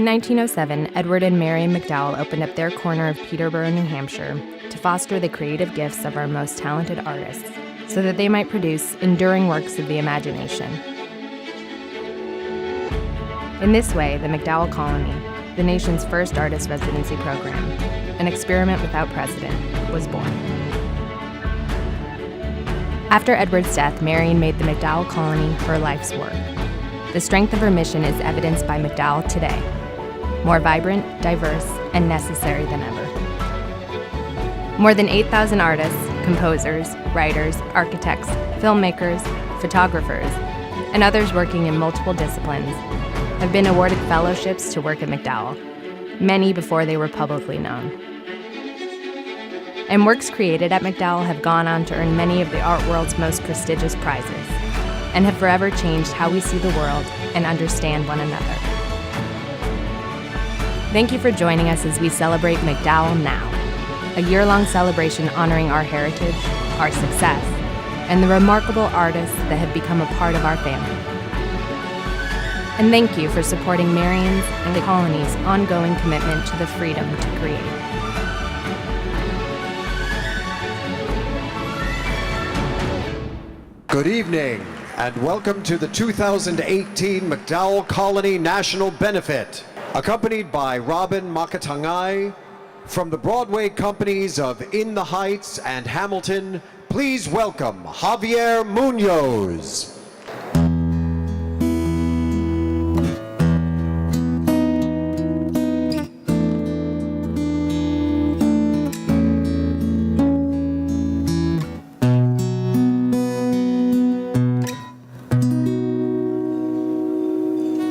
1907, Edward and Marion MacDowell opened up their corner of Peterborough, New Hampshire, to foster the creative gifts of our most talented artists, so that they might produce enduring works of the imagination. In this way, the MacDowell Colony, the nation's first artist residency program, an experiment without precedent, was born. After Edward's death, Marion made the MacDowell Colony her life's work. The strength of her mission is evidenced by MacDowell today, more vibrant, diverse, and necessary than ever. More than 8,000 artists, composers, writers, architects, filmmakers, photographers, and others working in multiple disciplines have been awarded fellowships to work at MacDowell, many before they were publicly known. And works created at MacDowell have gone on to earn many of the art world's most prestigious prizes, and have forever changed how we see the world and understand one another. Thank you for joining us as we celebrate MacDowell Now, a year-long celebration honoring our heritage, our success, and the remarkable artists that have become a part of our family. And thank you for supporting Marion's and the Colony's ongoing commitment to the freedom to create. Good evening, and welcome to the 2018 MacDowell Colony National Benefit, accompanied by Robin Makatangai. From the Broadway companies of In the Heights and Hamilton, please welcome Javier Munoz.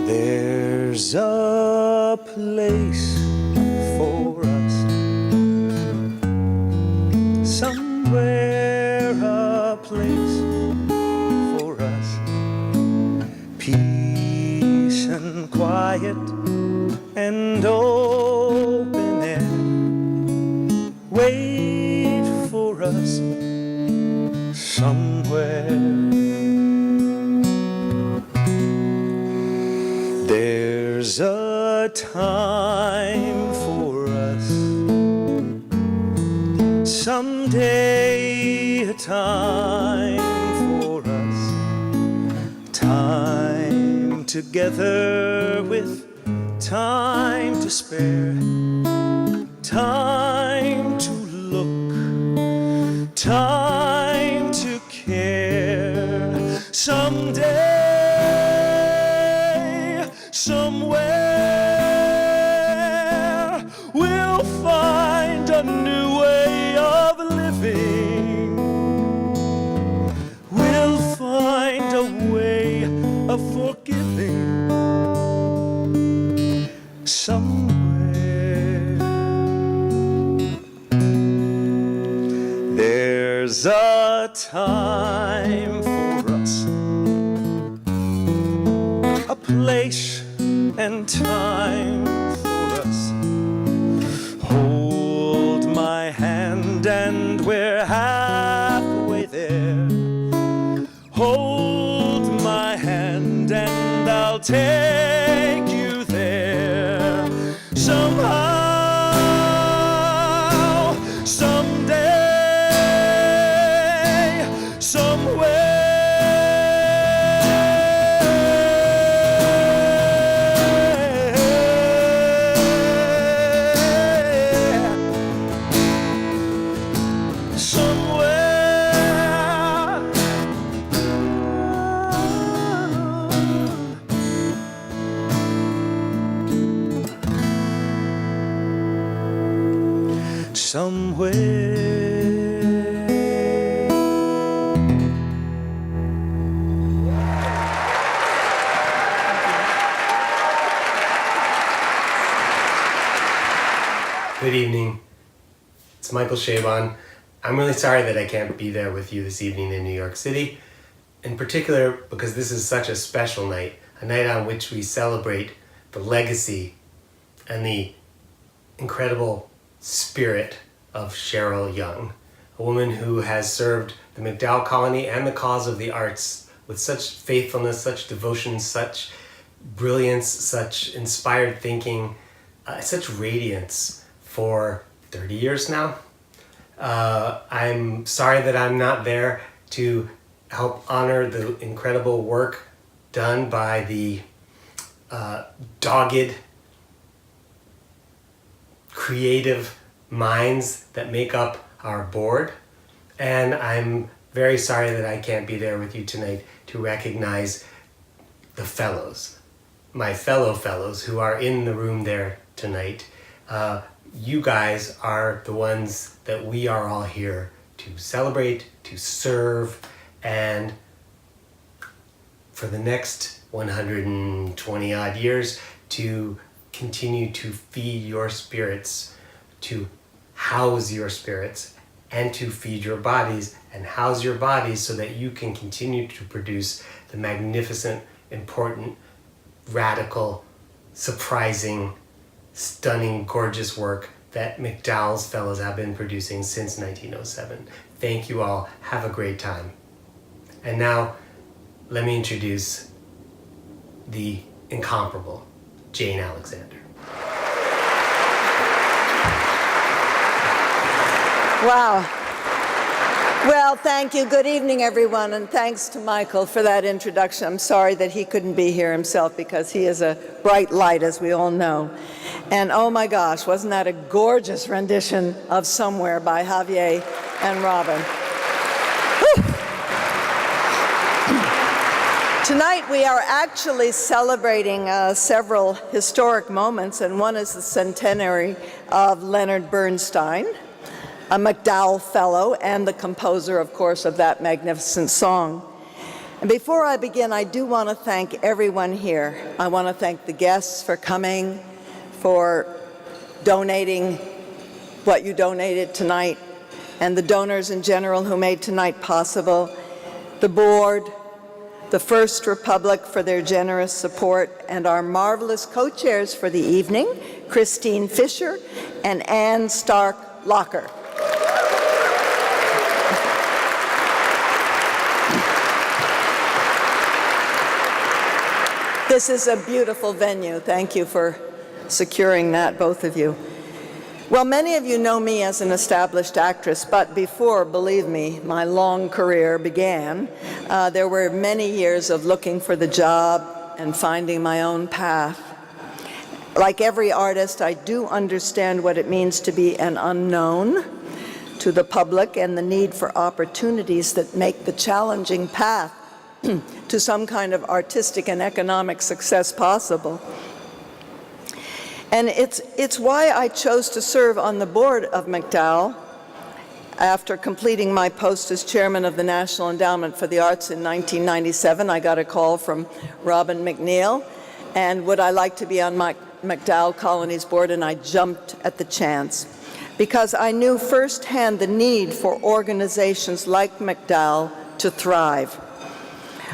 There's a place for us, somewhere a place for us, peace and quiet and open air, wait for us somewhere. There's a time for us, someday a time for us, time together with time to spare, time to look, time to care, someday. Somewhere we'll find a new way of living. We'll find a way of forgiving. Somewhere there's a time for us, a place and time for us. Hold my hand and we're halfway there. Hold my hand and I'll take you there. Somehow, someday, somewhere. Somewhere. Good evening. It's Michael Chabon. I'm really sorry that I can't be there with you this evening in New York City, in particular because this is such a special night, a night on which we celebrate the legacy and the incredible spirit of Cheryl Young, a woman who has served the MacDowell Colony and the cause of the arts with such faithfulness, such devotion, such brilliance, such inspired thinking, such radiance for 30 years now. I'm sorry that I'm not there to help honor the incredible work done by the dogged, creative minds that make up our board. And I'm very sorry that I can't be there with you tonight to recognize the fellows, my fellow fellows who are in the room there tonight. You guys are the ones that we are all here to celebrate, to serve, and for the next 120 odd years to continue to feed your spirits, to house your spirits, and to feed your bodies and house your bodies so that you can continue to produce the magnificent, important, radical, surprising, stunning, gorgeous work that MacDowell's Fellows have been producing since 1907. Thank you all. Have a great time. And now, let me introduce the incomparable Jane Alexander. Wow. Well, thank you. Good evening, everyone, and thanks to Michael for that introduction. I'm sorry that he couldn't be here himself because he is a bright light, as we all know. And oh my gosh, wasn't that a gorgeous rendition of Somewhere by Javier and Robin? Whew. Tonight we are actually celebrating several historic moments, and one is the centenary of Leonard Bernstein, a MacDowell Fellow and the composer, of course, of that magnificent song. And before I begin, I do want to thank everyone here. I want to thank the guests for coming, for donating what you donated tonight, and the donors in general who made tonight possible, the board, the First Republic for their generous support, and our marvelous co-chairs for the evening, Christine Fisher and Ann Stark-Locker. This is a beautiful venue. Thank you for securing that, both of you. Well, many of you know me as an established actress, but before, believe me, my long career began, there were many years of looking for the job and finding my own path. Like every artist, I do understand what it means to be an unknown to the public and the need for opportunities that make the challenging path to some kind of artistic and economic success possible. And it's why I chose to serve on the board of MacDowell. After completing my post as chairman of the National Endowment for the Arts in 1997, I got a call from Robin McNeil, and would I like to be on MacDowell Colony's board, and I jumped at the chance because I knew firsthand the need for organizations like MacDowell to thrive.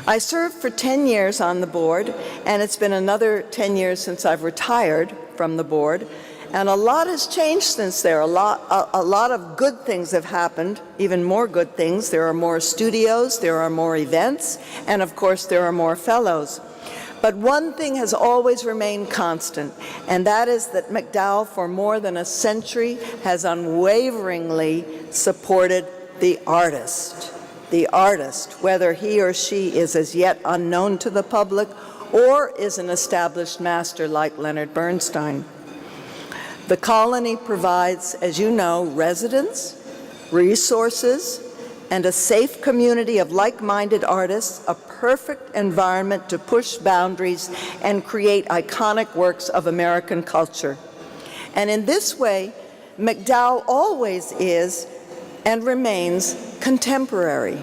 I served for 10 years on the board, and it's been another 10 years since I've retired from the board, and a lot has changed since there. A lot of good things have happened, even more good things. There are more studios, there are more events, and of course there are more fellows. But one thing has always remained constant, and that is that MacDowell, for more than a century, has unwaveringly supported the artist. The artist, whether he or she is as yet unknown to the public or is an established master like Leonard Bernstein. The colony provides, as you know, residence, resources, and a safe community of like-minded artists, a perfect environment to push boundaries and create iconic works of American culture. And in this way, MacDowell always is and remains contemporary.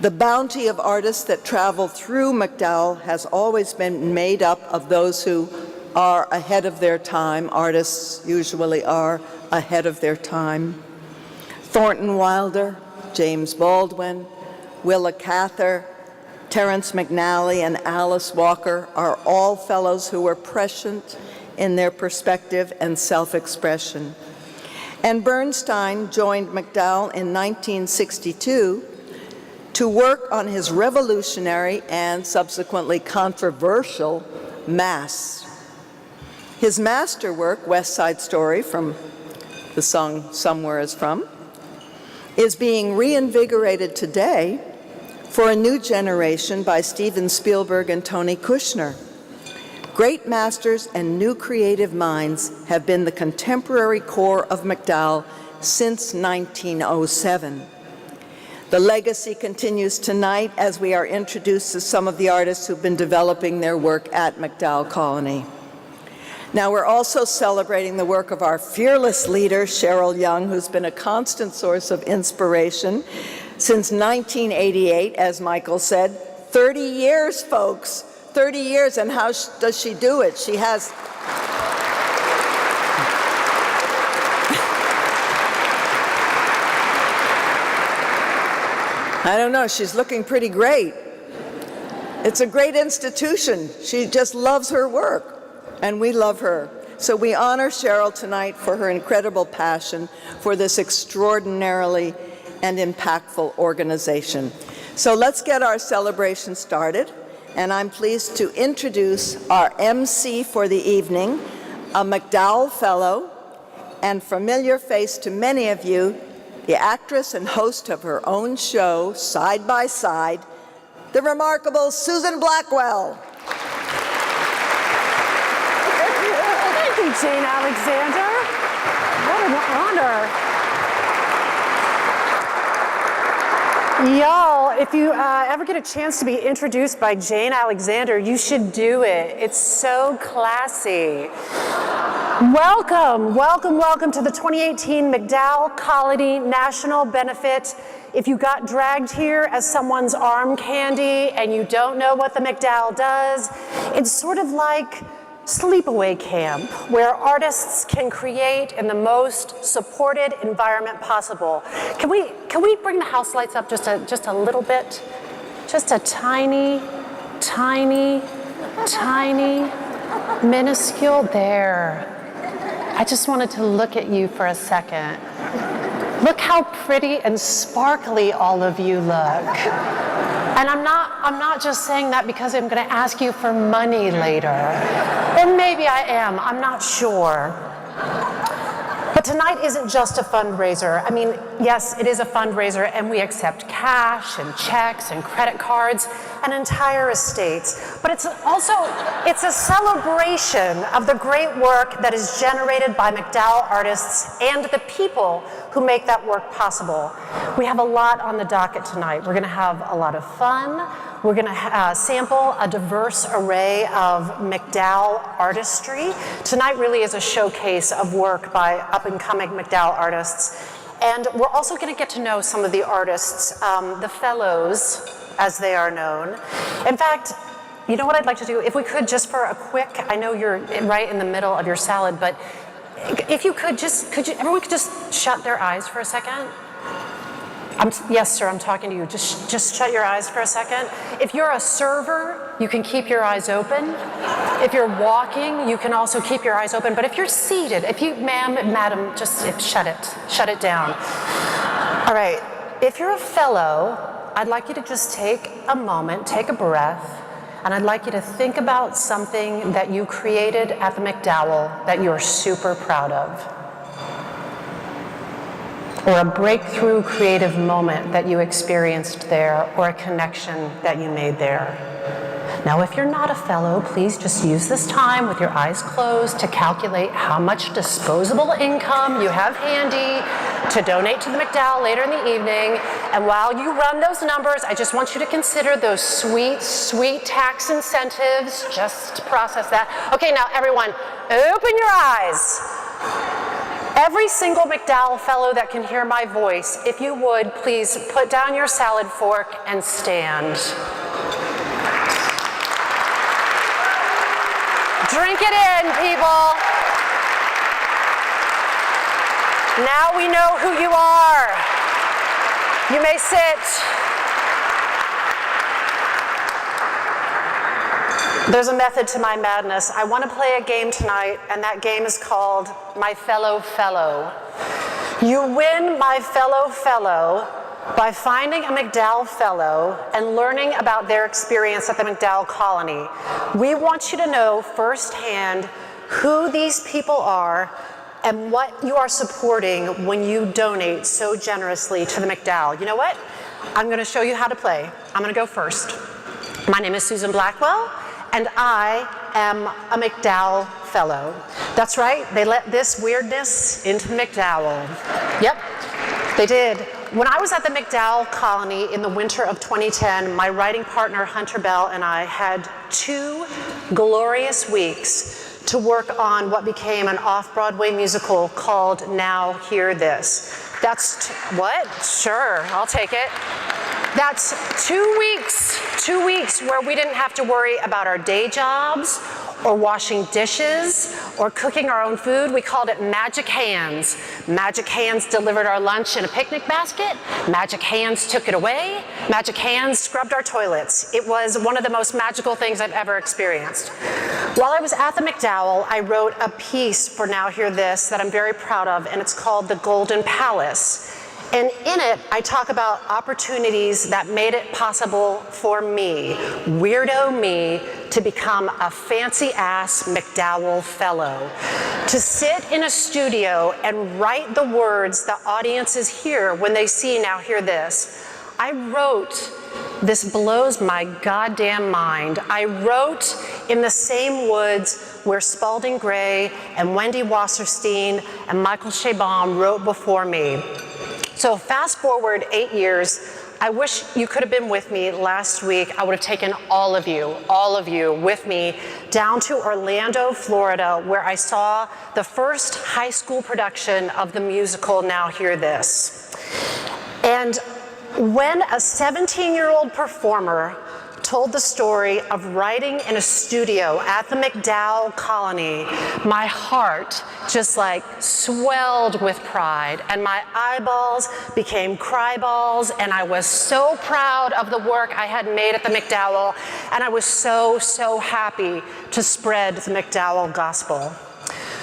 The bounty of artists that travel through MacDowell has always been made up of those who are ahead of their time. Artists usually are ahead of their time. Thornton Wilder, James Baldwin, Willa Cather, Terence McNally, and Alice Walker are all fellows who were prescient in their perspective and self-expression. And Bernstein joined MacDowell in 1962 to work on his revolutionary and subsequently controversial Mass. His masterwork, West Side Story, from the song Somewhere Is From, is being reinvigorated today for a new generation by Steven Spielberg and Tony Kushner. Great masters and new creative minds have been the contemporary core of MacDowell since 1907. The legacy continues tonight as we are introduced to some of the artists who've been developing their work at MacDowell Colony. Now, we're also celebrating the work of our fearless leader, Cheryl Young, who's been a constant source of inspiration since 1988, as Michael said. 30 years, folks, 30 years, and how does she do it? She has... I don't know, she's looking pretty great. It's a great institution. She just loves her work, and we love her. So we honor Cheryl tonight for her incredible passion for this extraordinarily and impactful organization. So let's get our celebration started, and I'm pleased to introduce our MC for the evening, a MacDowell Fellow, and familiar face to many of you, the actress and host of her own show, Side by Side, the remarkable Susan Blackwell. Thank you, Jane Alexander. What an honor. Y'all, if you ever get a chance to be introduced by Jane Alexander, you should do it. It's so classy. Welcome, welcome, welcome to the 2018 MacDowell Colony National Benefit. If you got dragged here as someone's arm candy and you don't know what the MacDowell does, it's sort of like sleepaway camp where artists can create in the most supported environment possible. Can we bring the house lights up just a little bit? Just a tiny, tiny, tiny, minuscule there. I just wanted to look at you for a second. Look how pretty and sparkly all of you look. And I'm not just saying that because I'm going to ask you for money later. Or maybe I am, I'm not sure. But tonight isn't just a fundraiser. I mean, yes, it is a fundraiser, and we accept cash and checks and credit cards and entire estates. But it's a celebration of the great work that is generated by MacDowell artists and the people who make that work possible. We have a lot on the docket tonight. We're gonna have a lot of fun. We're gonna sample a diverse array of MacDowell artistry. Tonight really is a showcase of work by up-and-coming MacDowell artists. And we're also gonna get to know some of the artists, the fellows, as they are known. In fact, you know what I'd like to do? If we could, just for a quick, I know you're right in the middle of your salad, but if you could everyone could just shut their eyes for a second? Yes, sir, I'm talking to you. Just shut your eyes for a second. If you're a server, you can keep your eyes open. If you're walking, you can also keep your eyes open. But if you're seated, madam, just shut it down. All right, if you're a fellow, I'd like you to just take a moment, take a breath, and I'd like you to think about something that you created at the MacDowell that you're super proud of. Or a breakthrough creative moment that you experienced there, or a connection that you made there. Now, if you're not a fellow, please just use this time with your eyes closed to calculate how much disposable income you have handy to donate to the MacDowell later in the evening. And while you run those numbers, I just want you to consider those sweet, sweet tax incentives. Just process that. Okay, now everyone, open your eyes. Every single MacDowell fellow that can hear my voice, if you would, please put down your salad fork and stand. Drink it in, people. Now we know who you are. You may sit. There's a method to my madness. I want to play a game tonight, and that game is called My Fellow Fellow. You win, my fellow fellow, by finding a MacDowell Fellow and learning about their experience at the MacDowell Colony. We want you to know firsthand who these people are and what you are supporting when you donate so generously to the MacDowell. You know what? I'm going to show you how to play. I'm going to go first. My name is Susan Blackwell, and I am a MacDowell Fellow. That's right, they let this weirdness into the MacDowell. Yep, they did. When I was at the MacDowell Colony in the winter of 2010, my writing partner Hunter Bell and I had 2 glorious weeks to work on what became an off-Broadway musical called Now Hear This. That's, what? Sure, I'll take it. That's 2 weeks where we didn't have to worry about our day jobs or washing dishes or cooking our own food. We called it Magic Hands. Magic Hands delivered our lunch in a picnic basket. Magic Hands took it away. Magic Hands scrubbed our toilets. It was one of the most magical things I've ever experienced. While I was at the MacDowell, I wrote a piece for Now Hear This that I'm very proud of, and it's called The Golden Palace. And in it, I talk about opportunities that made it possible for me, weirdo me, to become a fancy-ass MacDowell Fellow. To sit in a studio and write the words that audiences hear when they see Now Hear This. I wrote, this blows my goddamn mind, I wrote in the same woods where Spalding Gray and Wendy Wasserstein and Michael Chabon wrote before me. So fast forward 8 years, I wish you could have been with me last week. I would have taken all of you with me down to Orlando, Florida, where I saw the first high school production of the musical Now Hear This. And when a 17-year-old performer told the story of writing in a studio at the MacDowell Colony, my heart just like swelled with pride and my eyeballs became cry balls, and I was so proud of the work I had made at the MacDowell, and I was so happy to spread the MacDowell gospel.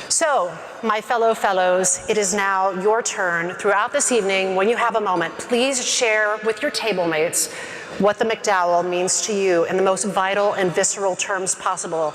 So, my fellow fellows, it is now your turn. Throughout this evening, when you have a moment, please share with your table mates what the MacDowell means to you in the most vital and visceral terms possible.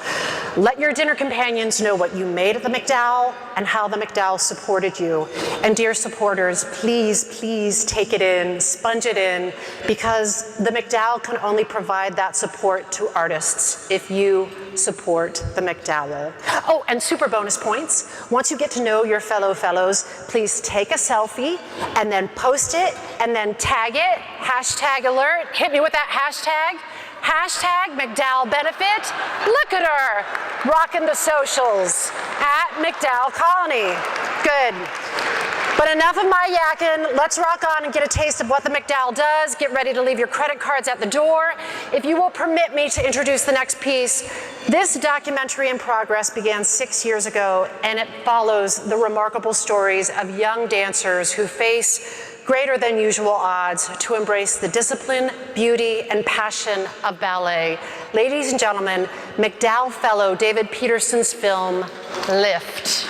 Let your dinner companions know what you made at the MacDowell and how the MacDowell supported you. And dear supporters, please take it in, sponge it in, because the MacDowell can only provide that support to artists if you support the MacDowell. Oh, and super bonus points. Once you get to know your fellow fellows, please take a selfie and then post it and then tag it, hashtag alert, hit me with that hashtag. Hashtag MacDowell Benefit. Look at her, rocking the socials at MacDowell Colony. Good. But enough of my yakking. Let's rock on and get a taste of what the MacDowell does. Get ready to leave your credit cards at the door. If you will permit me to introduce the next piece, this documentary in progress began 6 years ago, and it follows the remarkable stories of young dancers who face greater than usual odds to embrace the discipline, beauty, and passion of ballet. Ladies and gentlemen, MacDowell Fellow David Peterson's film, Lift.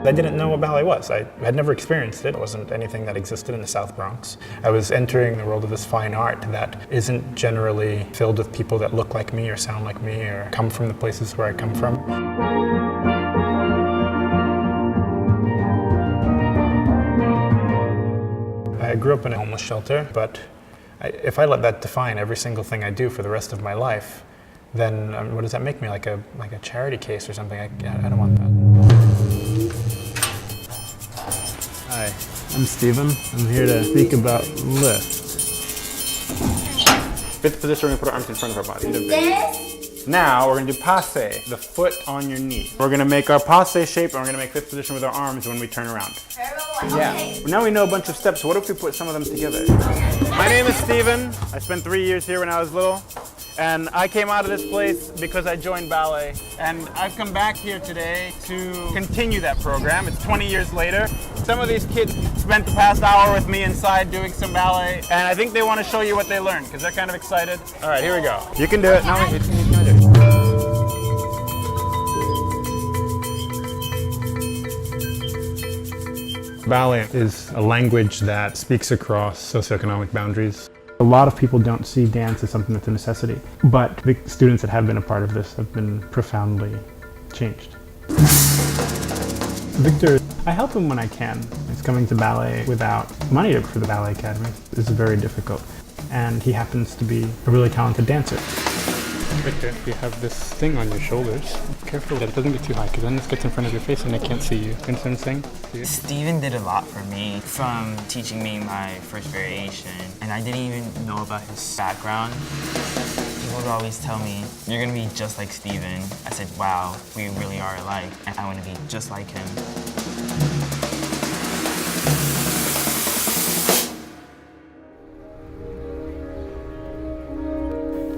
I didn't know what ballet was. I had never experienced it. It wasn't anything that existed in the South Bronx. I was entering the world of this fine art that isn't generally filled with people that look like me or sound like me or come from the places where I come from. I grew up in a homeless shelter, but if I let that define every single thing I do for the rest of my life, then what does that make me, like a charity case or something? I don't want that. Hi, I'm Steven. I'm here to speak about lift. Fifth position, we're gonna put our arms in front of our body. This? Now we're gonna do passe, the foot on your knee. We're gonna make our passe shape, and we're gonna make fifth position with our arms when we turn around. Yeah. Now we know a bunch of steps, so what if we put some of them together? My name is Steven. I spent 3 years here when I was little. And I came out of this place because I joined ballet. And I've come back here today to continue that program. It's 20 years later. Some of these kids spent the past hour with me inside doing some ballet. And I think they want to show you what they learned because they're kind of excited. All right, here we go. You can do it. No, he's gonna do it. Ballet is a language that speaks across socioeconomic boundaries. A lot of people don't see dance as something that's a necessity, but the students that have been a part of this have been profoundly changed. Victor, I help him when I can. He's coming to ballet without money for the Ballet Academy. It's very difficult, and he happens to be a really talented dancer. Victor, you have this thing on your shoulders. Be careful that it doesn't get too high, because then this gets in front of your face and they can't see you. You understand what I'm saying? Steven did a lot for me, from teaching me my first variation, and I didn't even know about his background. People would always tell me, you're gonna be just like Steven. I said, wow, we really are alike, and I wanna be just like him.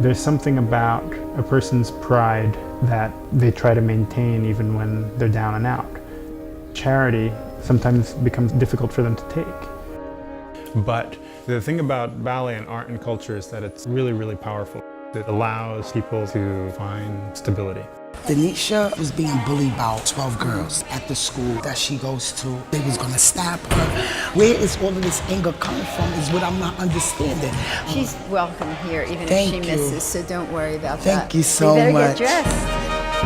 There's something about a person's pride that they try to maintain even when they're down and out. Charity sometimes becomes difficult for them to take. But the thing about ballet and art and culture is that it's really, really powerful. It allows people to find stability. Denisha was being bullied by 12 girls at the school that she goes to. They was gonna stab her. Where is all of this anger coming from is what I'm not understanding. She's welcome here even Thank if she you. misses, so don't worry about Thank that. you so You better much. get dressed.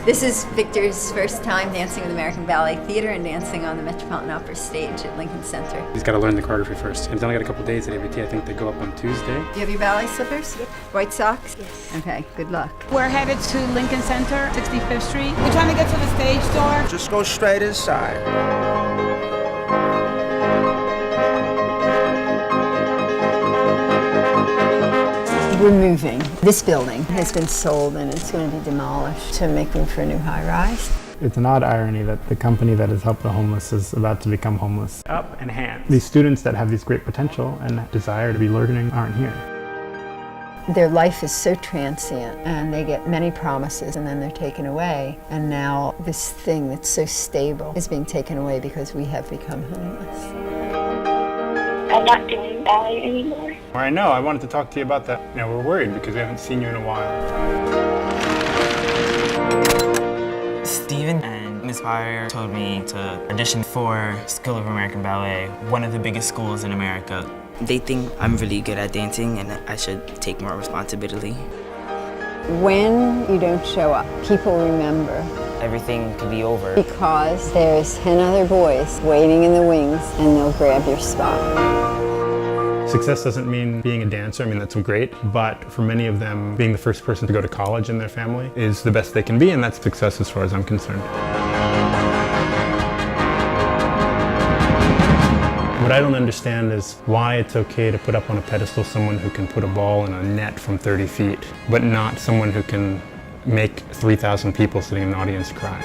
This is Victor's first time dancing with American Ballet Theater and dancing on the Metropolitan Opera stage at Lincoln Center. He's got to learn the choreography first. He's only got a couple days at ABT. I think they go up on Tuesday. Do you have your ballet slippers? Yes. White socks? Yes. Okay, good luck. We're headed to Lincoln Center, 65th Street. We're trying to get to the stage door. Just go straight inside. We're moving. This building has been sold and it's going to be demolished to make room for a new high-rise. It's an odd irony that the company that has helped the homeless is about to become homeless. Up and hands. These students that have these great potential and desire to be learning aren't here. Their life is so transient and they get many promises and then they're taken away. And now this thing that's so stable is being taken away because we have become homeless. I'm not doing ballet anymore. I know, I wanted to talk to you about that. You know, we're worried because we haven't seen you in a while. Steven and Miss Byer told me to audition for School of American Ballet, one of the biggest schools in America. They think I'm really good at dancing and I should take more responsibility. When you don't show up, people remember. Everything could be over. Because there's 10 other boys waiting in the wings and they'll grab your spot. Success doesn't mean being a dancer. I mean, that's great, but for many of them, being the first person to go to college in their family is the best they can be, and that's success as far as I'm concerned. What I don't understand is why it's okay to put up on a pedestal someone who can put a ball in a net from 30 feet, but not someone who can make 3,000 people sitting in an audience cry.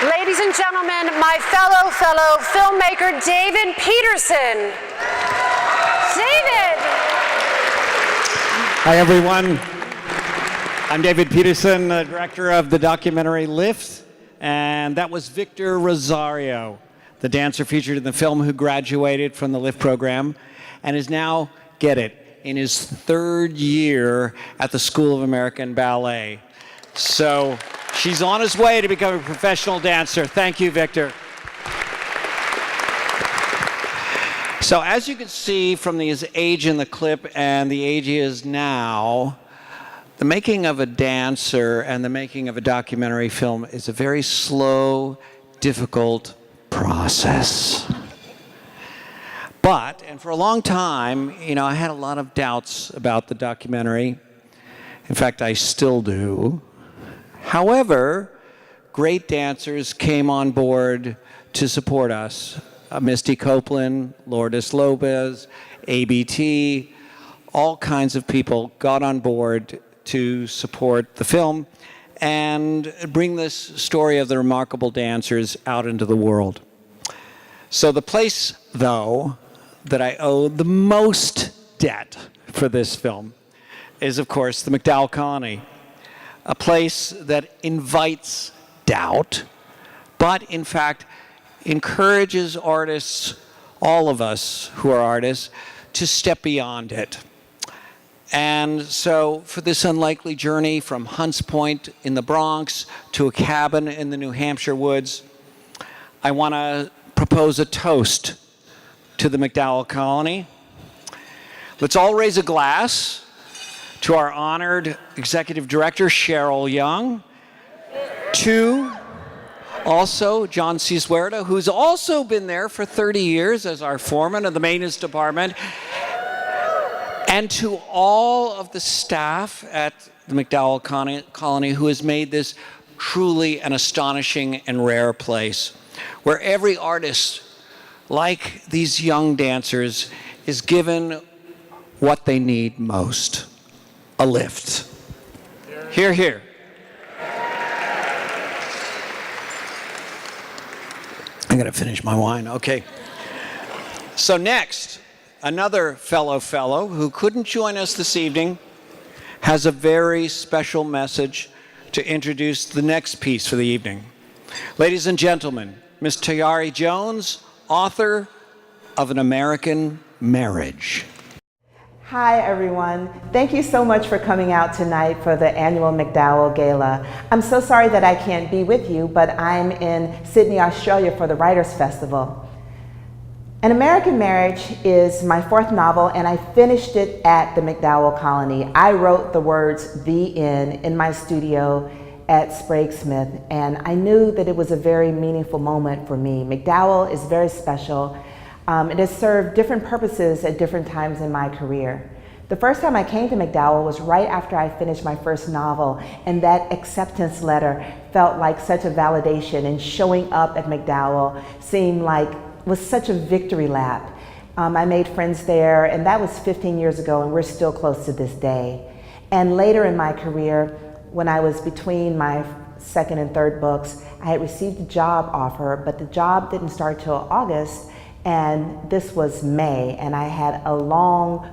Ladies and gentlemen, my fellow filmmaker, David Peterson. David! Hi, everyone. I'm David Peterson, director of the documentary Lift, and that was Victor Rosario, the dancer featured in the film who graduated from the Lift program and is now, get it, in his third year at the School of American Ballet. So she's on his way to become a professional dancer. Thank you, Victor. So as you can see from his age in the clip and the age he is now, the making of a dancer and the making of a documentary film is a very slow, difficult process. But, and for a long time, I had a lot of doubts about the documentary. In fact, I still do. However, great dancers came on board to support us. Misty Copeland, Lourdes Lopez, ABT, all kinds of people got on board to support the film and bring this story of the remarkable dancers out into the world. So the place, though, that I owe the most debt for this film is, of course, the MacDowell Colony, a place that invites doubt, but in fact encourages artists, all of us who are artists, to step beyond it. And so for this unlikely journey from Hunts Point in the Bronx to a cabin in the New Hampshire woods, I want to propose a toast to the MacDowell Colony. Let's all raise a glass to our honored executive director, Cheryl Young, to also John Cisuerta, who's also been there for 30 years as our foreman of the maintenance department, and to all of the staff at the MacDowell Colony who has made this truly an astonishing and rare place, where every artist, like these young dancers, is given what they need most, a lift. Hear, hear. I'm gonna finish my wine, okay. So next, another fellow who couldn't join us this evening has a very special message to introduce the next piece for the evening. Ladies and gentlemen, Ms. Tayari Jones, author of An American Marriage. Hi, everyone. Thank you so much for coming out tonight for the annual MacDowell Gala. I'm so sorry that I can't be with you, but I'm in Sydney, Australia for the Writers' Festival. An American Marriage is my fourth novel, and I finished it at the MacDowell Colony. I wrote the words "The End" in my studio at Sprague Smith, and I knew that it was a very meaningful moment for me. MacDowell is very special. It has served different purposes at different times in my career. The first time I came to MacDowell was right after I finished my first novel, and that acceptance letter felt like such a validation, and showing up at MacDowell seemed like was such a victory lap. I made friends there, and that was 15 years ago, and we're still close to this day. And later in my career, when I was between my second and third books, I had received a job offer, but the job didn't start till August, and this was May, and I had a long,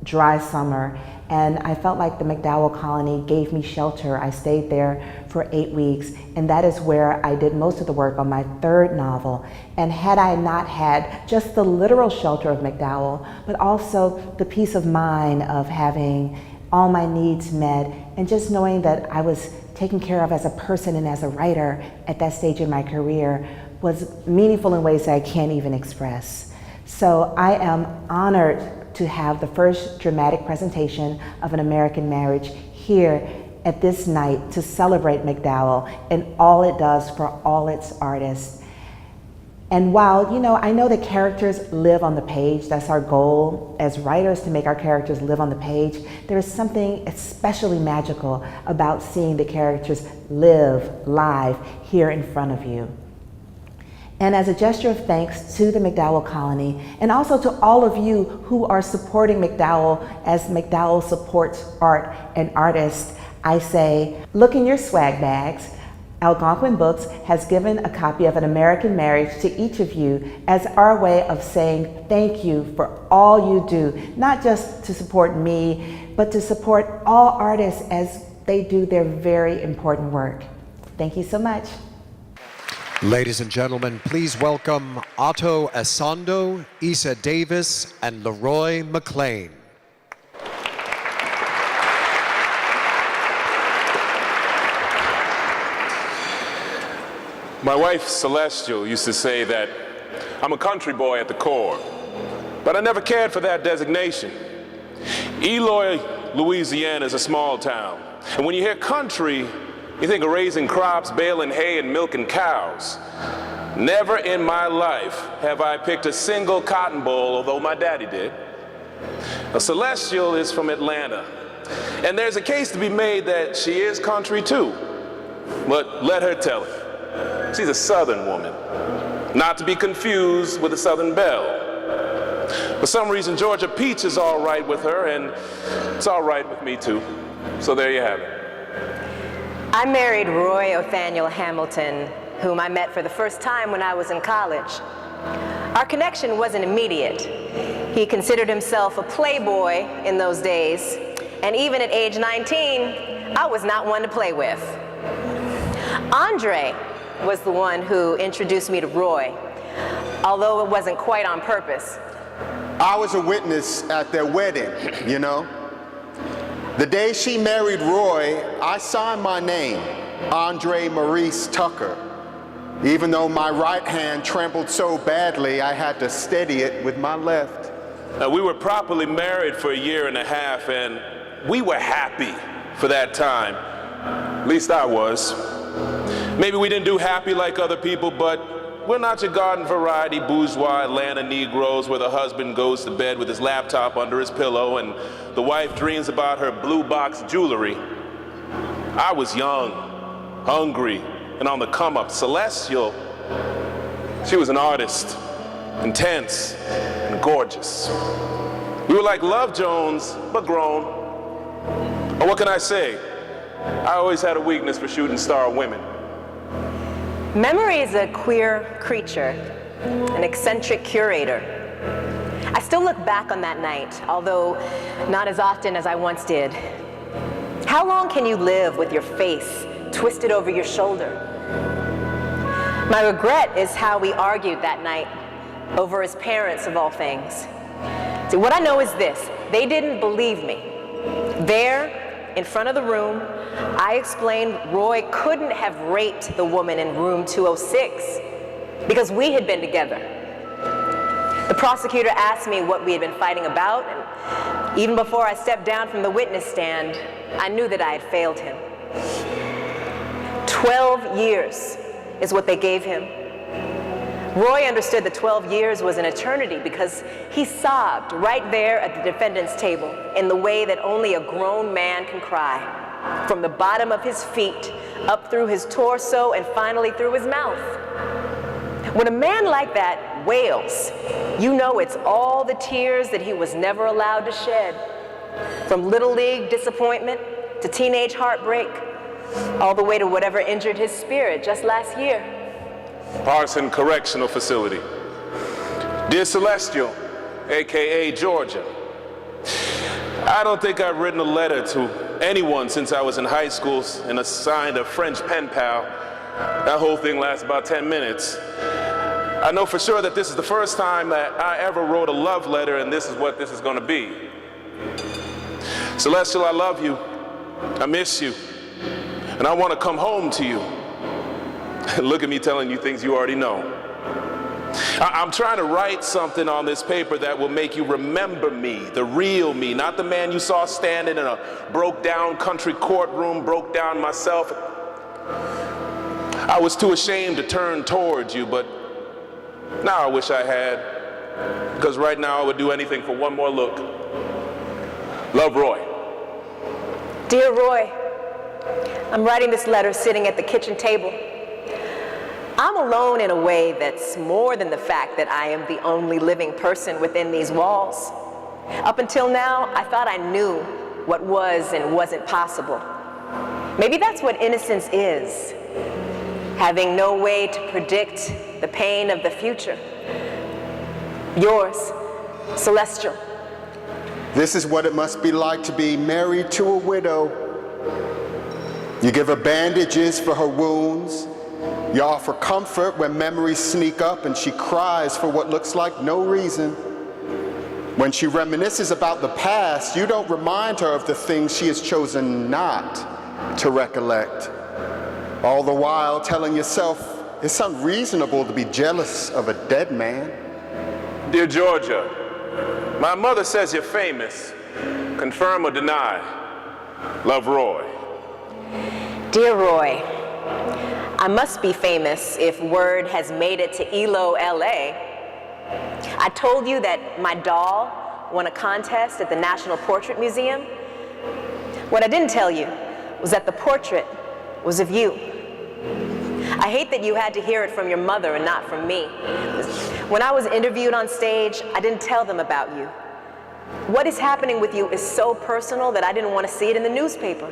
dry summer, and I felt like the MacDowell Colony gave me shelter. I stayed there for 8 weeks, and that is where I did most of the work on my third novel. And had I not had just the literal shelter of MacDowell, but also the peace of mind of having all my needs met, and just knowing that I was taken care of as a person and as a writer at that stage in my career, was meaningful in ways that I can't even express. So I am honored to have the first dramatic presentation of An American Marriage here at this night to celebrate MacDowell and all it does for all its artists. And while, I know that characters live on the page, that's our goal as writers, to make our characters live on the page, there is something especially magical about seeing the characters live live here in front of you. And as a gesture of thanks to the MacDowell Colony, and also to all of you who are supporting MacDowell as MacDowell supports art and artists, I say, look in your swag bags. Algonquin Books has given a copy of An American Marriage to each of you as our way of saying thank you for all you do, not just to support me, but to support all artists as they do their very important work. Thank you so much. Ladies and gentlemen, please welcome Otto Asando, Issa Davis, and Leroy McLean. My wife, Celestial, used to say that I'm a country boy at the core, but I never cared for that designation. Eloy, Louisiana is a small town, and when you hear country, you think of raising crops, baling hay, and milking cows. Never in my life have I picked a single cotton boll, although my daddy did. Now, Celestial is from Atlanta, and there's a case to be made that she is country too, but let her tell it. She's a Southern woman, not to be confused with a Southern Belle. For some reason, Georgia Peach is all right with her, and it's all right with me too. So there you have it. I married Roy Othaniel Hamilton, whom I met for the first time when I was in college. Our connection wasn't immediate. He considered himself a playboy in those days, and even at age 19, I was not one to play with. Andre was the one who introduced me to Roy, although it wasn't quite on purpose. I was a witness at their wedding, you know. The day she married Roy, I signed my name, Andre Maurice Tucker, even though my right hand trembled so badly I had to steady it with my left. We were properly married for 1.5 years, and we were happy for that time. At least I was. Maybe we didn't do happy like other people, but we're not your garden variety bourgeois Atlanta Negroes where the husband goes to bed with his laptop under his pillow and the wife dreams about her blue box jewelry. I was young, hungry, and on the come up. Celestial, she was an artist, intense and gorgeous. We were like Love Jones, but grown. Or what can I say? I always had a weakness for shooting star women. Memory is a queer creature, an eccentric curator. I still look back on that night, although not as often as I once did. How long can you live with your face twisted over your shoulder? My regret is how we argued that night over his parents of all things. See, what I know is this: they didn't believe me. There, in front of the room, I explained Roy couldn't have raped the woman in room 206 because we had been together. The prosecutor asked me what we had been fighting about, and even before I stepped down from the witness stand, I knew that I had failed him. 12 years is what they gave him. Roy understood that 12 years was an eternity because he sobbed right there at the defendant's table in the way that only a grown man can cry, from the bottom of his feet, up through his torso, and finally through his mouth. When a man like that wails, you know it's all the tears that he was never allowed to shed, from little league disappointment to teenage heartbreak, all the way to whatever injured his spirit just last year. Parson Correctional Facility. Dear Celestial, AKA Georgia, I don't think I've written a letter to anyone since I was in high school and assigned a French pen pal. That whole thing lasts about 10 minutes. I know for sure that this is the first time that I ever wrote a love letter, and this is what this is going to be. Celestial, I love you. I miss you. And I want to come home to you. Look at me telling you things you already know. I'm trying to write something on this paper that will make you remember me, the real me, not the man you saw standing in a broke-down country courtroom, broke down myself. I was too ashamed to turn towards you, but now I wish I had, because right now I would do anything for one more look. Love, Roy. Dear Roy, I'm writing this letter sitting at the kitchen table. I'm alone in a way that's more than the fact that I am the only living person within these walls. Up until now, I thought I knew what was and wasn't possible. Maybe that's what innocence is, having no way to predict the pain of the future. Yours, Celestial. This is what it must be like to be married to a widow. You give her bandages for her wounds. You offer comfort when memories sneak up and she cries for what looks like no reason. When she reminisces about the past, you don't remind her of the things she has chosen not to recollect. All the while telling yourself it's unreasonable to be jealous of a dead man. Dear Georgia, my mother says you're famous. Confirm or deny? Love, Roy. Dear Roy, I must be famous if word has made it to ELO, LA. I told you that my doll won a contest at the National Portrait Museum. What I didn't tell you was that the portrait was of you. I hate that you had to hear it from your mother and not from me. When I was interviewed on stage, I didn't tell them about you. What is happening with you is so personal that I didn't want to see it in the newspaper.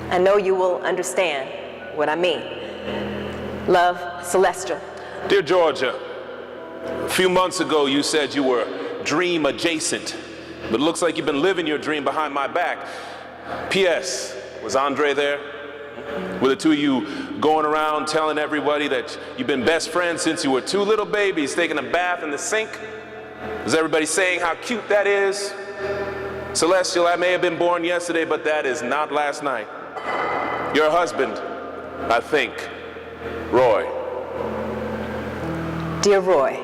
I know you will understand what I mean. Love, Celestial. Dear Georgia, a few months ago you said you were dream adjacent, but it looks like you've been living your dream behind my back. P.S. Was Andre there? Were the two of you going around telling everybody that you've been best friends since you were two little babies taking a bath in the sink? Was everybody saying how cute that is? Celestial, I may have been born yesterday, but that is not last night. Your husband, I think, Roy. Dear Roy,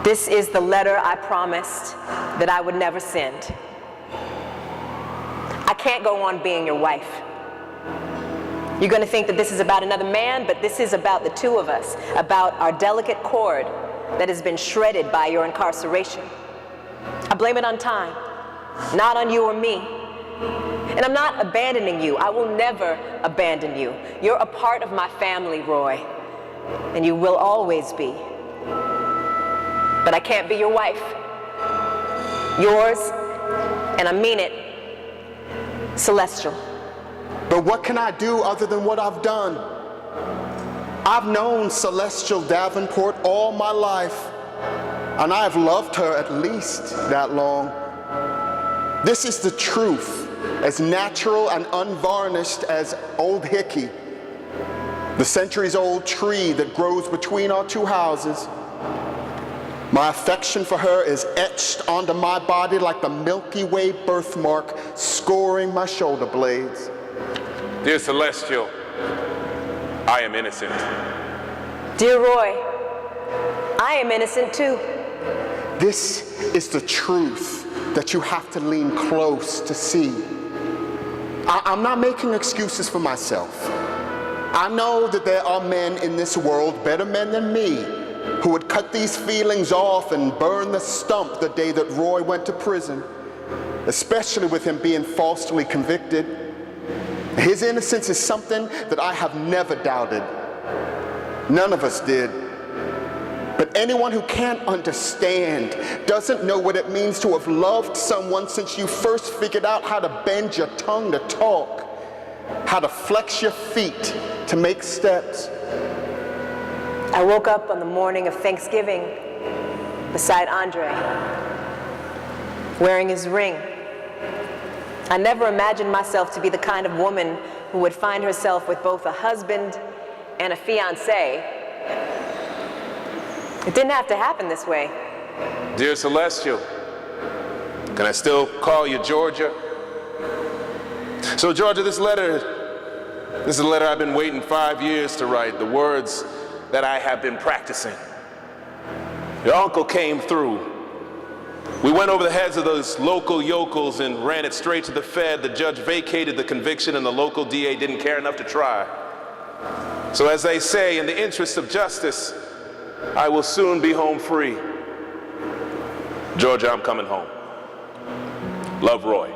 this is the letter I promised that I would never send. I can't go on being your wife. You're going to think that this is about another man, but this is about the two of us, about our delicate cord that has been shredded by your incarceration. I blame it on time, not on you or me. And I'm not abandoning you. I will never abandon you. You're a part of my family, Roy, and you will always be. But I can't be your wife. Yours, and I mean it, Celestial. But what can I do other than what I've done? I've known Celestial Davenport all my life, and I've loved her at least that long. This is the truth, as natural and unvarnished as Old Hickey, the centuries-old tree that grows between our two houses. My affection for her is etched onto my body like the Milky Way birthmark scoring my shoulder blades. Dear Celestial, I am innocent. Dear Roy, I am innocent too. This is the truth that you have to lean close to see. I'm not making excuses for myself. I know that there are men in this world, better men than me, who would cut these feelings off and burn the stump the day that Roy went to prison, especially with him being falsely convicted. His innocence is something that I have never doubted. None of us did. But anyone who can't understand doesn't know what it means to have loved someone since you first figured out how to bend your tongue to talk, how to flex your feet to make steps. I woke up on the morning of Thanksgiving beside Andre, wearing his ring. I never imagined myself to be the kind of woman who would find herself with both a husband and a fiancé. It didn't have to happen this way. Dear Celestial, can I still call you Georgia? So Georgia, this is a letter I've been waiting 5 years to write, the words that I have been practicing. Your uncle came through. We went over the heads of those local yokels and ran it straight to the Fed. The judge vacated the conviction and the local DA didn't care enough to try. So as they say, in the interest of justice, I will soon be home free. Georgia, I'm coming home. Love, Roy.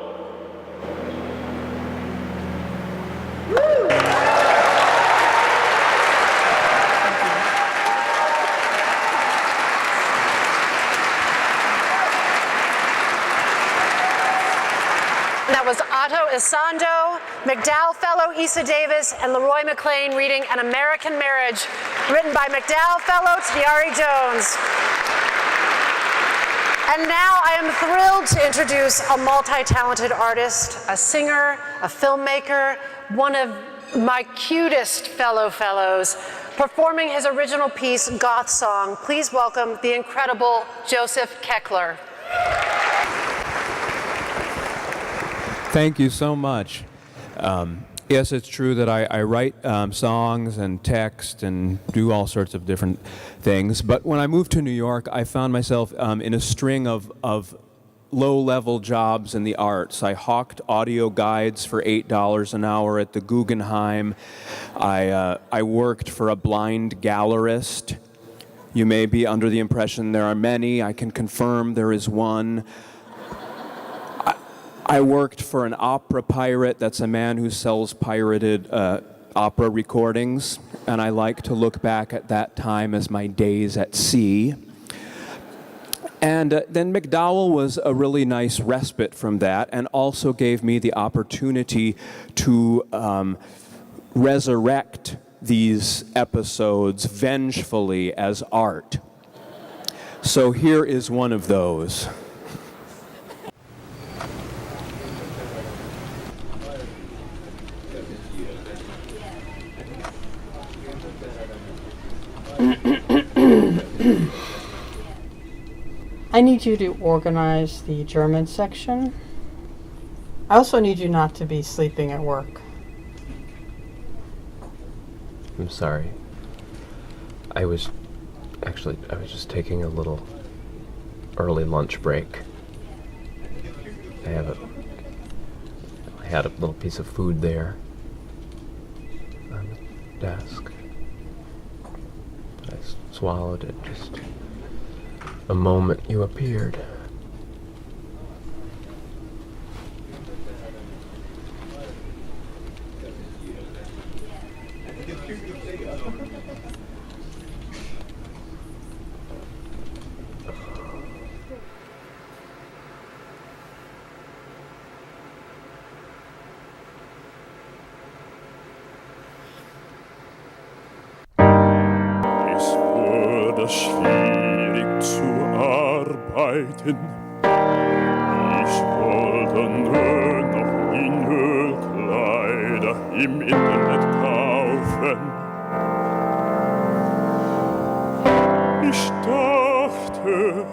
That was Otto Isando, MacDowell Fellow Issa Davis, and Leroy McLean reading An American Marriage, written by MacDowell Fellow Tiari Jones. And now I am thrilled to introduce a multi-talented artist, a singer, a filmmaker, one of my cutest fellows, performing his original piece, Goth Song. Please welcome the incredible Joseph Keckler. Thank you so much. Yes, it's true that I write songs and text and do all sorts of different things. But when I moved to New York, I found myself in a string of low-level jobs in the arts. I hawked audio guides for $8 an hour at the Guggenheim. I worked for a blind gallerist. You may be under the impression there are many. I can confirm there is one. I worked for an opera pirate. That's a man who sells pirated opera recordings, and I like to look back at that time as my days at sea. And then MacDowell was a really nice respite from that, and also gave me the opportunity to resurrect these episodes vengefully as art. So here is one of those. I need you to organize the German section. I also need you not to be sleeping at work. I'm sorry. I was just taking a little early lunch break. I had a little piece of food there on the desk. I swallowed it just the moment you appeared. Schwierig zu arbeiten. Ich wollte nur noch Ölkleider im Internet kaufen. Ich dachte,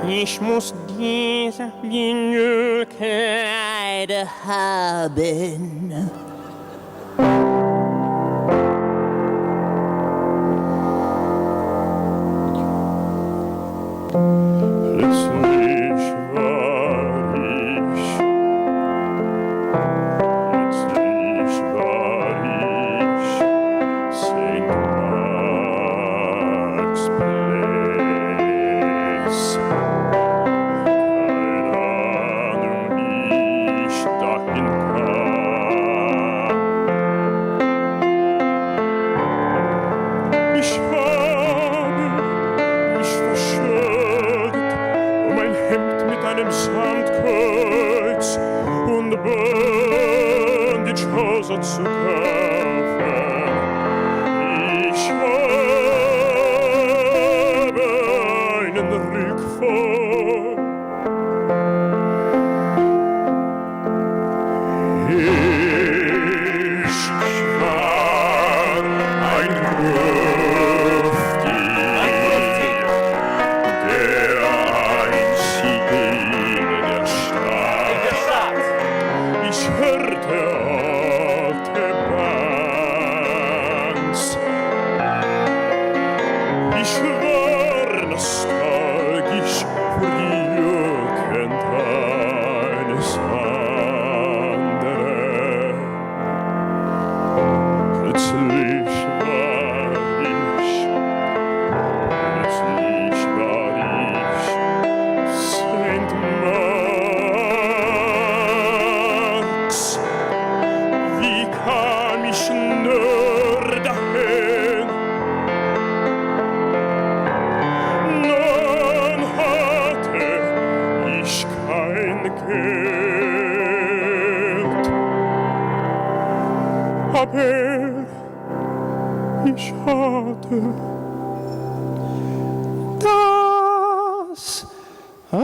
ich muss diese Vinylkleider haben. Ich hatte das Thank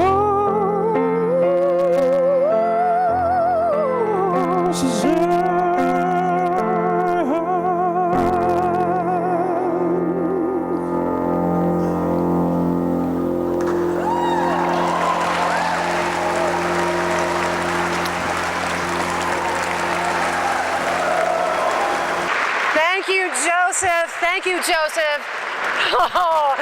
you, Joseph. Thank you, Joseph. Oh,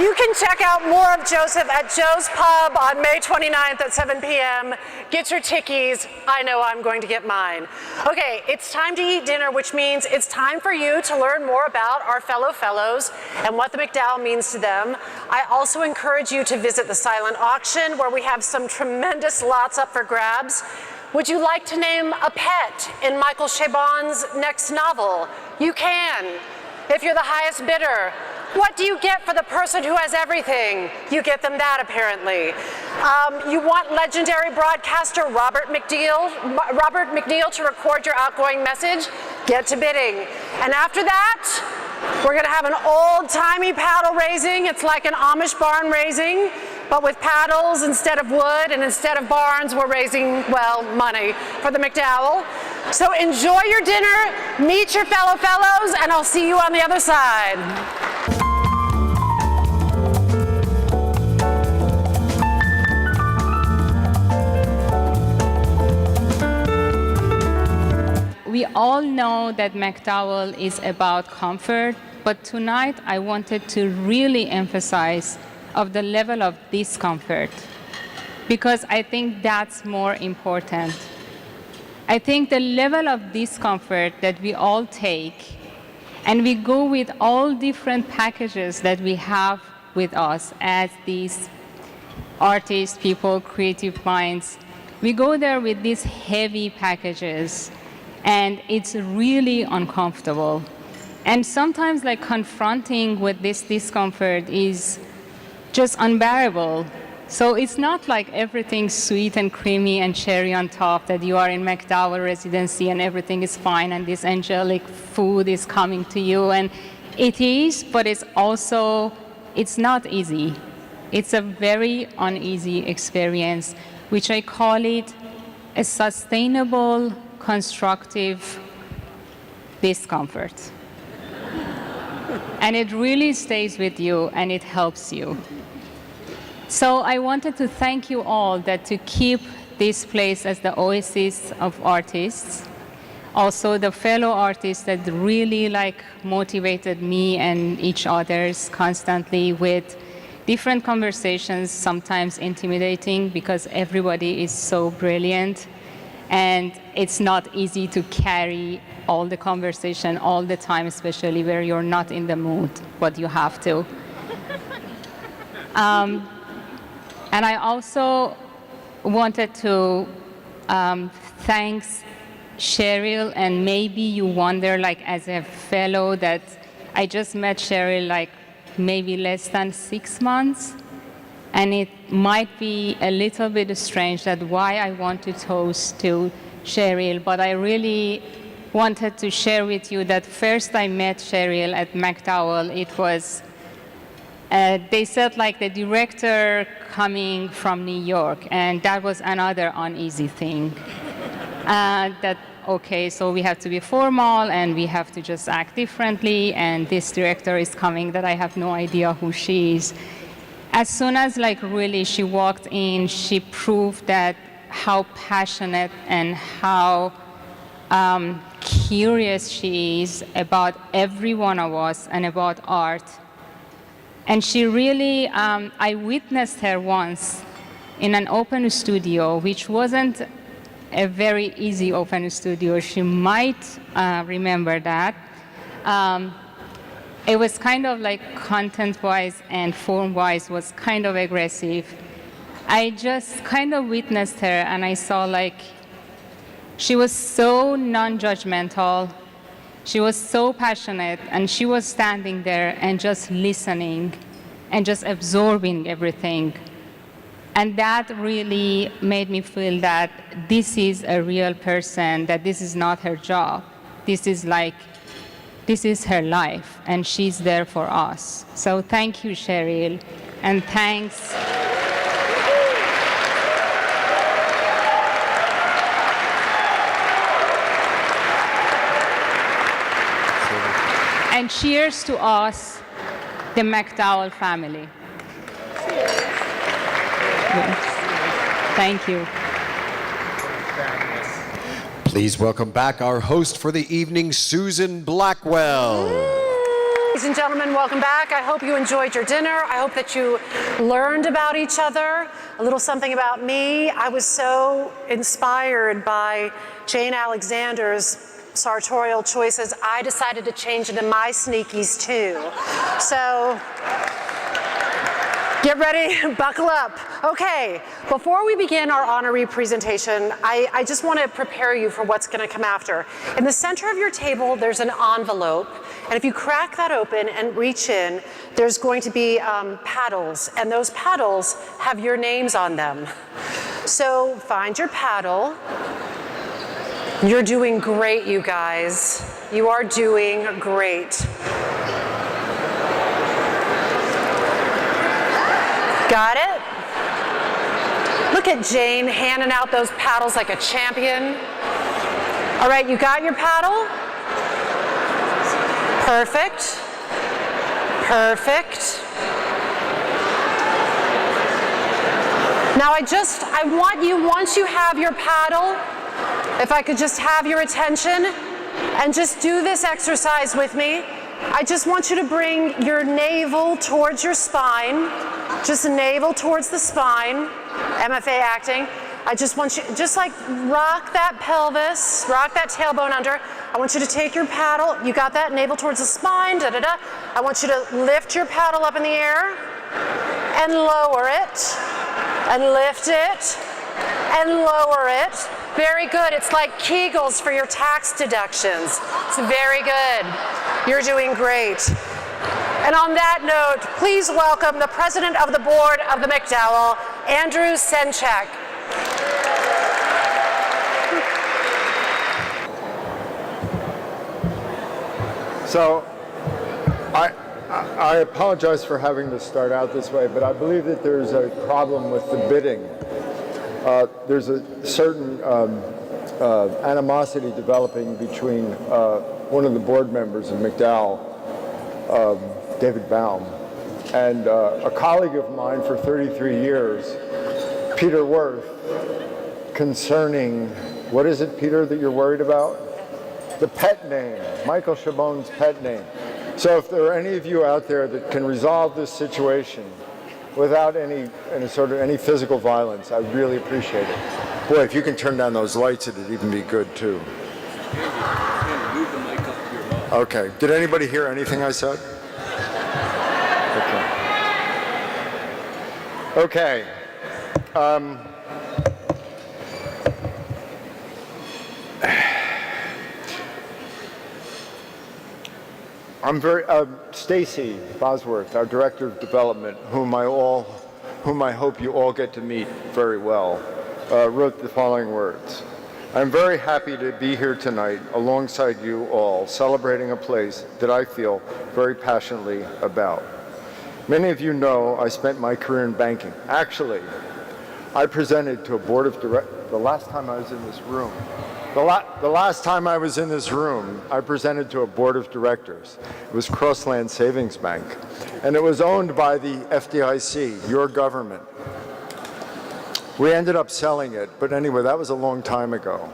you can check out more of Joseph at Joe's Pub on May 29th at 7 p.m. Get your tickies. I know I'm going to get mine. Okay, it's time to eat dinner, which means it's time for you to learn more about our fellow fellows and what the MacDowell means to them. I also encourage you to visit the silent auction where we have some tremendous lots up for grabs. Would you like to name a pet in Michael Chabon's next novel? You can. If you're the highest bidder, what do you get for the person who has everything? You get them that, apparently. You want legendary broadcaster Robert MacDowell to record your outgoing message? Get to bidding. And after that, we're gonna have an old-timey paddle raising. It's like an Amish barn raising, but with paddles instead of wood, and instead of barns, we're raising, well, money for the MacDowell. So enjoy your dinner, meet your fellow fellows, and I'll see you on the other side. We all know that MacDowell is about comfort, but tonight I wanted to really emphasize of the level of discomfort, because I think that's more important. I think the level of discomfort that we all take, and we go with all different packages that we have with us as these artists, people, creative minds, we go there with these heavy packages, and it's really uncomfortable. And sometimes like confronting with this discomfort is just unbearable. So it's not like everything sweet and creamy and cherry on top, that you are in MacDowell residency and everything is fine and this angelic food is coming to you. And it is, but it's also, it's not easy. It's a very uneasy experience, which I call it a sustainable, constructive discomfort. And it really stays with you and it helps you. So I wanted to thank you all that to keep this place as the oasis of artists. Also the fellow artists that really like motivated me and each others constantly with different conversations, sometimes intimidating because everybody is so brilliant. And it's not easy to carry all the conversation all the time, especially where you're not in the mood, but you have to. And I also wanted to thank Cheryl, and maybe you wonder, like as a fellow, that I just met Cheryl like maybe less than 6 months. And it might be a little bit strange that why I want to toast to Cheryl, but I really wanted to share with you that first I met Cheryl at MacDowell. It was, they said like the director coming from New York, and that was another uneasy thing. That, okay, so we have to be formal and we have to just act differently, and this director is coming that I have no idea who she is. As soon as like really she walked in, she proved that how passionate and how curious she is about every one of us and about art. And she really, I witnessed her once in an open studio, which wasn't a very easy open studio. She might remember that. It was kind of like content-wise and form-wise was kind of aggressive. I just kind of witnessed her and I saw like, she was so non-judgmental, she was so passionate, and she was standing there and just listening and just absorbing everything. And that really made me feel that this is a real person, that this is not her job. This is like, this is her life, and she's there for us. So thank you, Cheryl, and thanks. And cheers to us, the MacDowell family. Yes. Thank you. Please welcome back our host for the evening, Susan Blackwell. Ladies and gentlemen, welcome back. I hope you enjoyed your dinner. I hope that you learned about each other, a little something about me. I was so inspired by Jane Alexander's sartorial choices. I decided to change into my sneakies too. So get ready, buckle up. Okay, before we begin our honoree presentation, I just want to prepare you for what's going to come after. In the center of your table, there's an envelope. And if you crack that open and reach in, there's going to be paddles, and those paddles have your names on them. So find your paddle. You're doing great, you guys. You are doing great. Got it? Look at Jane handing out those paddles like a champion. All right, you got your paddle? Perfect. Perfect. Now I want you, once you have your paddle, if I could just have your attention and just do this exercise with me. I just want you to bring your navel towards your spine, just navel towards the spine, MFA acting. I just want you, just like rock that pelvis, rock that tailbone under. I want you to take your paddle, you got that, navel towards the spine, da-da-da. I want you to lift your paddle up in the air and lower it, and lift it, and lower it. Very good, it's like Kegels for your tax deductions. It's very good. You're doing great. And on that note, please welcome the president of the board of the MacDowell, Andrew Senchak. So, I apologize for having to start out this way, but I believe that there's a problem with the bidding. There's a certain animosity developing between one of the board members of MacDowell, David Baum, and a colleague of mine for 33 years, Peter Worth, concerning, what is it, Peter, that you're worried about? The pet name, Michael Chabon's pet name. So if there are any of you out there that can resolve this situation without any physical violence, I really appreciate it. Boy, if you can turn down those lights, it'd even be good too. Okay, did anybody hear anything I said? Okay. I'm very, Stacy Bosworth, our Director of Development, whom I hope you all get to meet very well, wrote the following words. I'm very happy to be here tonight alongside you all, celebrating a place that I feel very passionately about. Many of you know I spent my career in banking. Actually, I presented to a board of directors, the last time I was in this room, I presented to a board of directors. It was Crossland Savings Bank, and it was owned by the FDIC, your government. We ended up selling it, but anyway, that was a long time ago.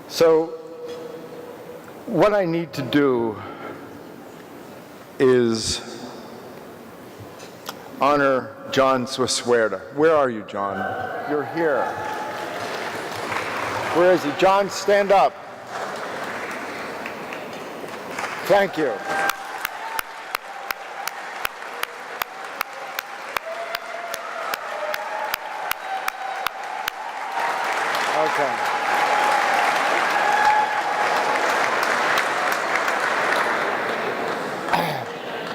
So what I need to do is honor John Swasuerta. Where are you, John? You're here. Where is he? John, stand up. Thank you. Okay.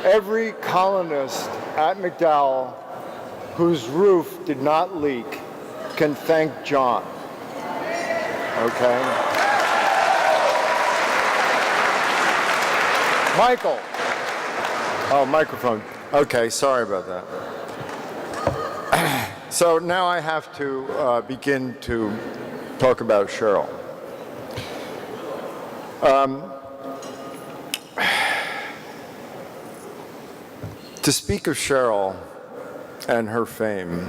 Every colonist at MacDowell whose roof did not leak can thank John. Okay? Michael. Oh, microphone. Okay, sorry about that. So now I have to begin to talk about Cheryl. To speak of Cheryl and her fame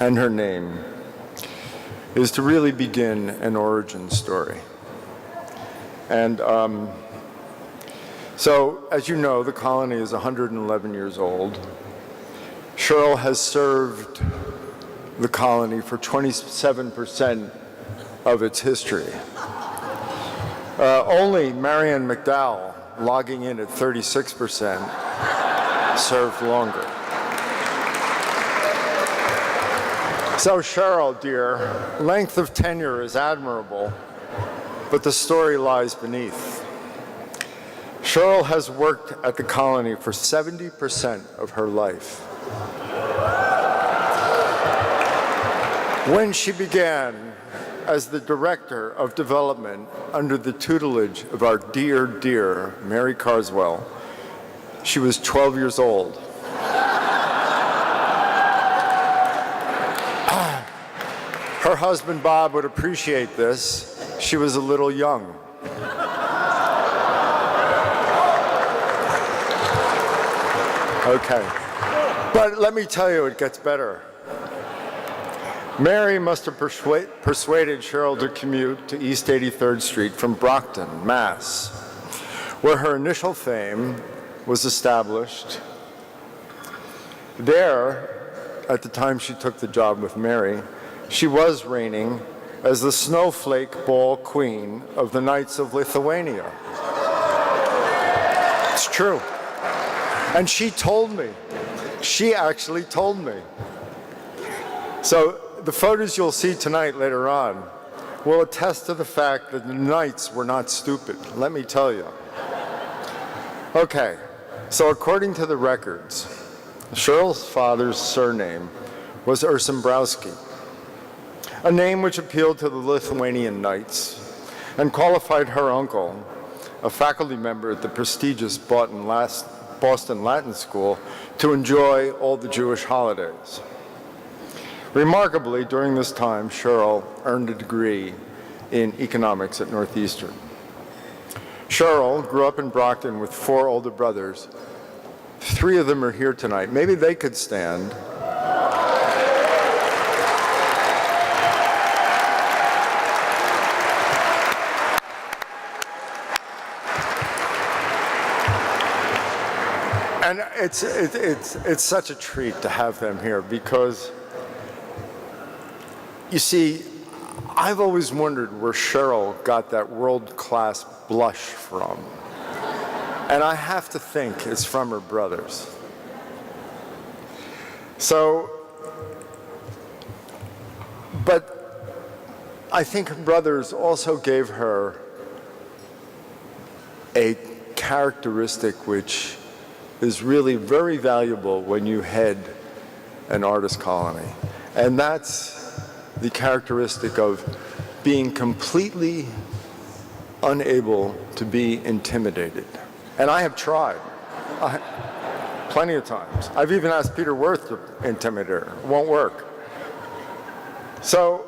and her name is to really begin an origin story. And so, as you know, the colony is 111 years old. Cheryl has served the colony for 27% of its history. Only Marion MacDowell, logging in at 36%, served longer. So Cheryl, dear, length of tenure is admirable, but the story lies beneath. Cheryl has worked at the colony for 70% of her life. When she began as the Director of Development under the tutelage of our dear, dear Mary Carswell, she was 12 years old. Her husband, Bob, would appreciate this. She was a little young. Okay. But let me tell you, it gets better. Mary must have persuaded Cheryl to commute to East 83rd Street from Brockton, Mass., where her initial fame was established. There, at the time she took the job with Mary, she was reigning as the snowflake ball queen of the Knights of Lithuania. It's true. And she told me. She actually told me. So the photos you'll see tonight later on will attest to the fact that the Knights were not stupid, let me tell you. Okay, so according to the records, Cheryl's father's surname was Ursimbrowski, a name which appealed to the Lithuanian Knights and qualified her uncle, a faculty member at the prestigious Boston Latin School, to enjoy all the Jewish holidays. Remarkably, during this time, Cheryl earned a degree in economics at Northeastern. Cheryl grew up in Brockton with 4 older brothers. 3 of them are here tonight. Maybe they could stand. And it's such a treat to have them here because, you see, I've always wondered where Cheryl got that world-class blush from. And I have to think it's from her brothers. So, but I think her brothers also gave her a characteristic which is really very valuable when you head an artist colony. And that's the characteristic of being completely unable to be intimidated. And I have tried, plenty of times. I've even asked Peter Worth to intimidate her. It won't work. So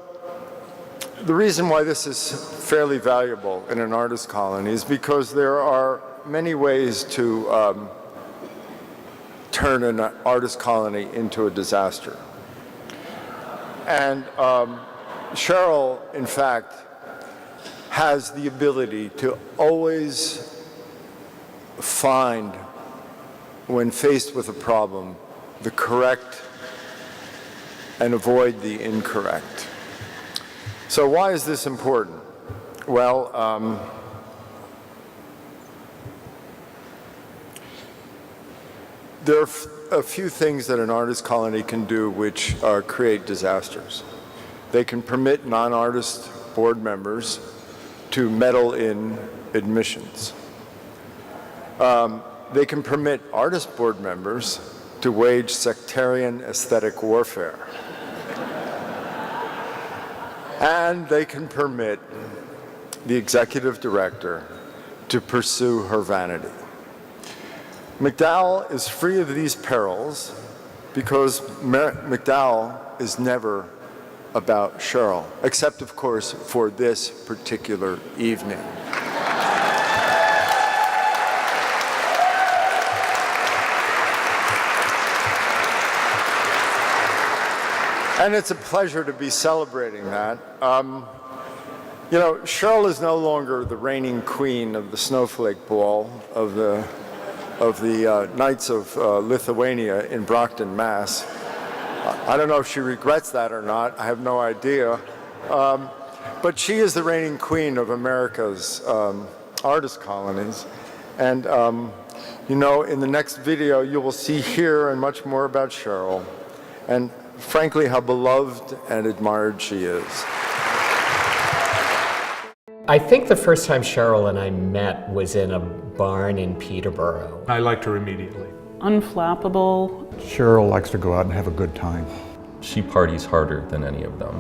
the reason why this is fairly valuable in an artist colony is because there are many ways to turn an artist colony into a disaster. And Cheryl, in fact, has the ability to always find, when faced with a problem, the correct and avoid the incorrect. So why is this important? Well, there are a few things that an artist colony can do which create disasters. They can permit non-artist board members to meddle in admissions. They can permit artist board members to wage sectarian aesthetic warfare. And they can permit the executive director to pursue her vanity. MacDowell is free of these perils because MacDowell is never about Cheryl, except, of course, for this particular evening. And it's a pleasure to be celebrating that. You know, Cheryl is no longer the reigning queen of the snowflake ball of the Knights of Lithuania in Brockton, Mass. I don't know if she regrets that or not. I have no idea. But she is the reigning queen of America's artist colonies. And, you know, in the next video, you will see here and much more about Cheryl. And frankly, how beloved and admired she is. I think the first time Cheryl and I met was in a barn in Peterborough. I liked her immediately. Unflappable. Cheryl likes to go out and have a good time. She parties harder than any of them.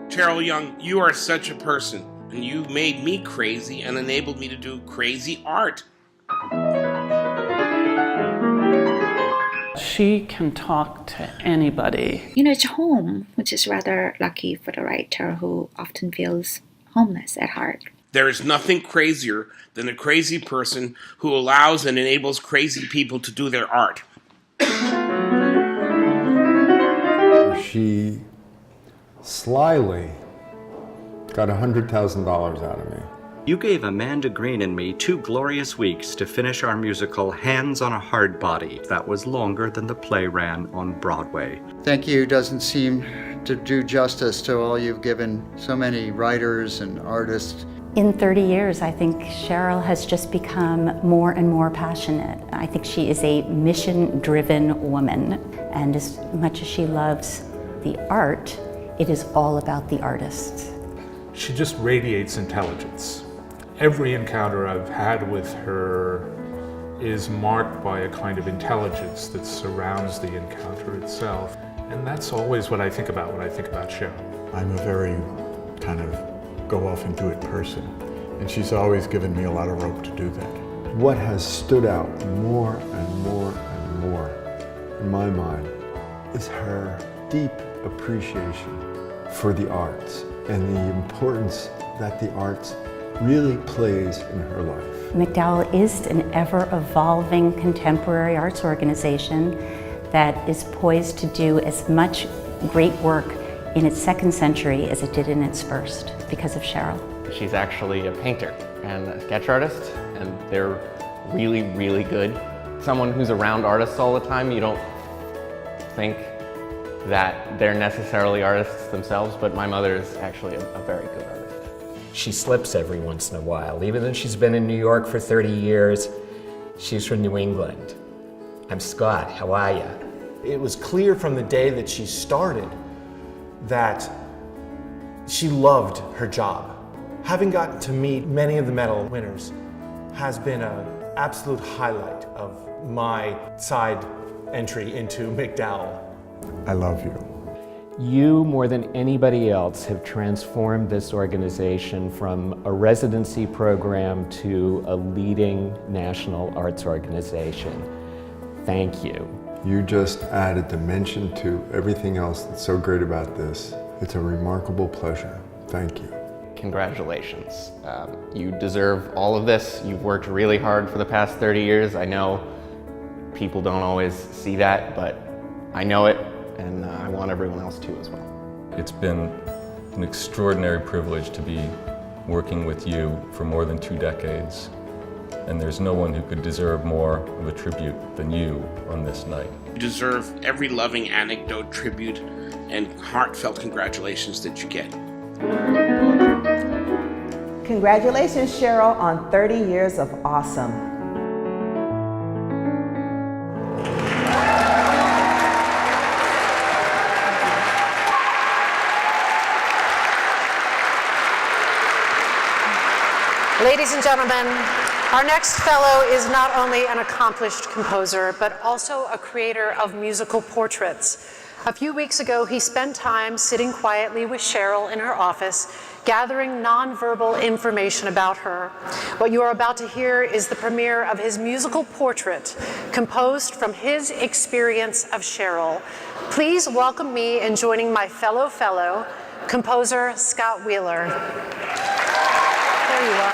Cheryl Young, you are such a person, and you made me crazy and enabled me to do crazy art. She can talk to anybody. You know, it's home, which is rather lucky for the writer who often feels homeless at heart. There is nothing crazier than a crazy person who allows and enables crazy people to do their art. She slyly got $100,000 out of me. You gave Amanda Green and me 2 glorious weeks to finish our musical Hands on a Hard Body that was longer than the play ran on Broadway. Thank you doesn't seem to do justice to all you've given so many writers and artists. In 30 years, I think Cheryl has just become more and more passionate. I think she is a mission-driven woman, and as much as she loves the art, it is all about the artists. She just radiates intelligence. Every encounter I've had with her is marked by a kind of intelligence that surrounds the encounter itself. And that's always what I think about when I think about Cheryl. I'm a very kind of go off and do it person. And she's always given me a lot of rope to do that. What has stood out more and more and more in my mind is her deep appreciation for the arts and the importance that the arts really plays in her life. MacDowell is an ever-evolving contemporary arts organization that is poised to do as much great work in its second century as it did in its first because of Cheryl. She's actually a painter and a sketch artist, and they're really, really good. Someone who's around artists all the time, you don't think that they're necessarily artists themselves, but my mother is actually a very good artist. She slips every once in a while. Even though she's been in New York for 30 years, she's from New England. I'm Scott, how are ya? It was clear from the day that she started that she loved her job. Having gotten to meet many of the medal winners has been an absolute highlight of my side entry into MacDowell. I love you. You, more than anybody else, have transformed this organization from a residency program to a leading national arts organization. Thank you. You just add a dimension to everything else that's so great about this. It's a remarkable pleasure. Thank you. Congratulations. You deserve all of this. You've worked really hard for the past 30 years. I know people don't always see that, but I know it, and I want everyone else to as well. It's been an extraordinary privilege to be working with you for more than 2 decades, and there's no one who could deserve more of a tribute than you on this night. You deserve every loving anecdote, tribute, and heartfelt congratulations that you get. Congratulations, Cheryl, on 30 years of awesome. Ladies and gentlemen, our next fellow is not only an accomplished composer, but also a creator of musical portraits. A few weeks ago, he spent time sitting quietly with Cheryl in her office, gathering nonverbal information about her. What you are about to hear is the premiere of his musical portrait, composed from his experience of Cheryl. Please welcome me in joining my fellow, composer Scott Wheeler. There you are.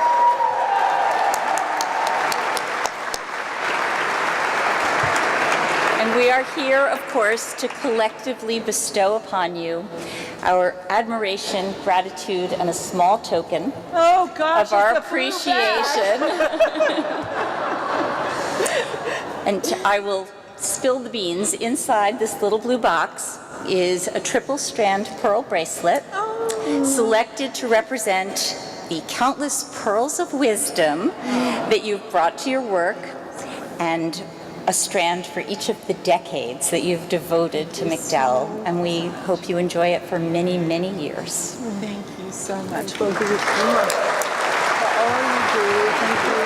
We are here, of course, to collectively bestow upon you our admiration, gratitude, and a small token of our appreciation. And I will spill the beans. Inside this little blue box is a triple strand pearl bracelet selected to represent the countless pearls of wisdom that you've brought to your work, and a strand for each of the decades that you've devoted to MacDowell, and we hope you enjoy it for many, many years. Thank you so much. Well, for all you do. Thank you.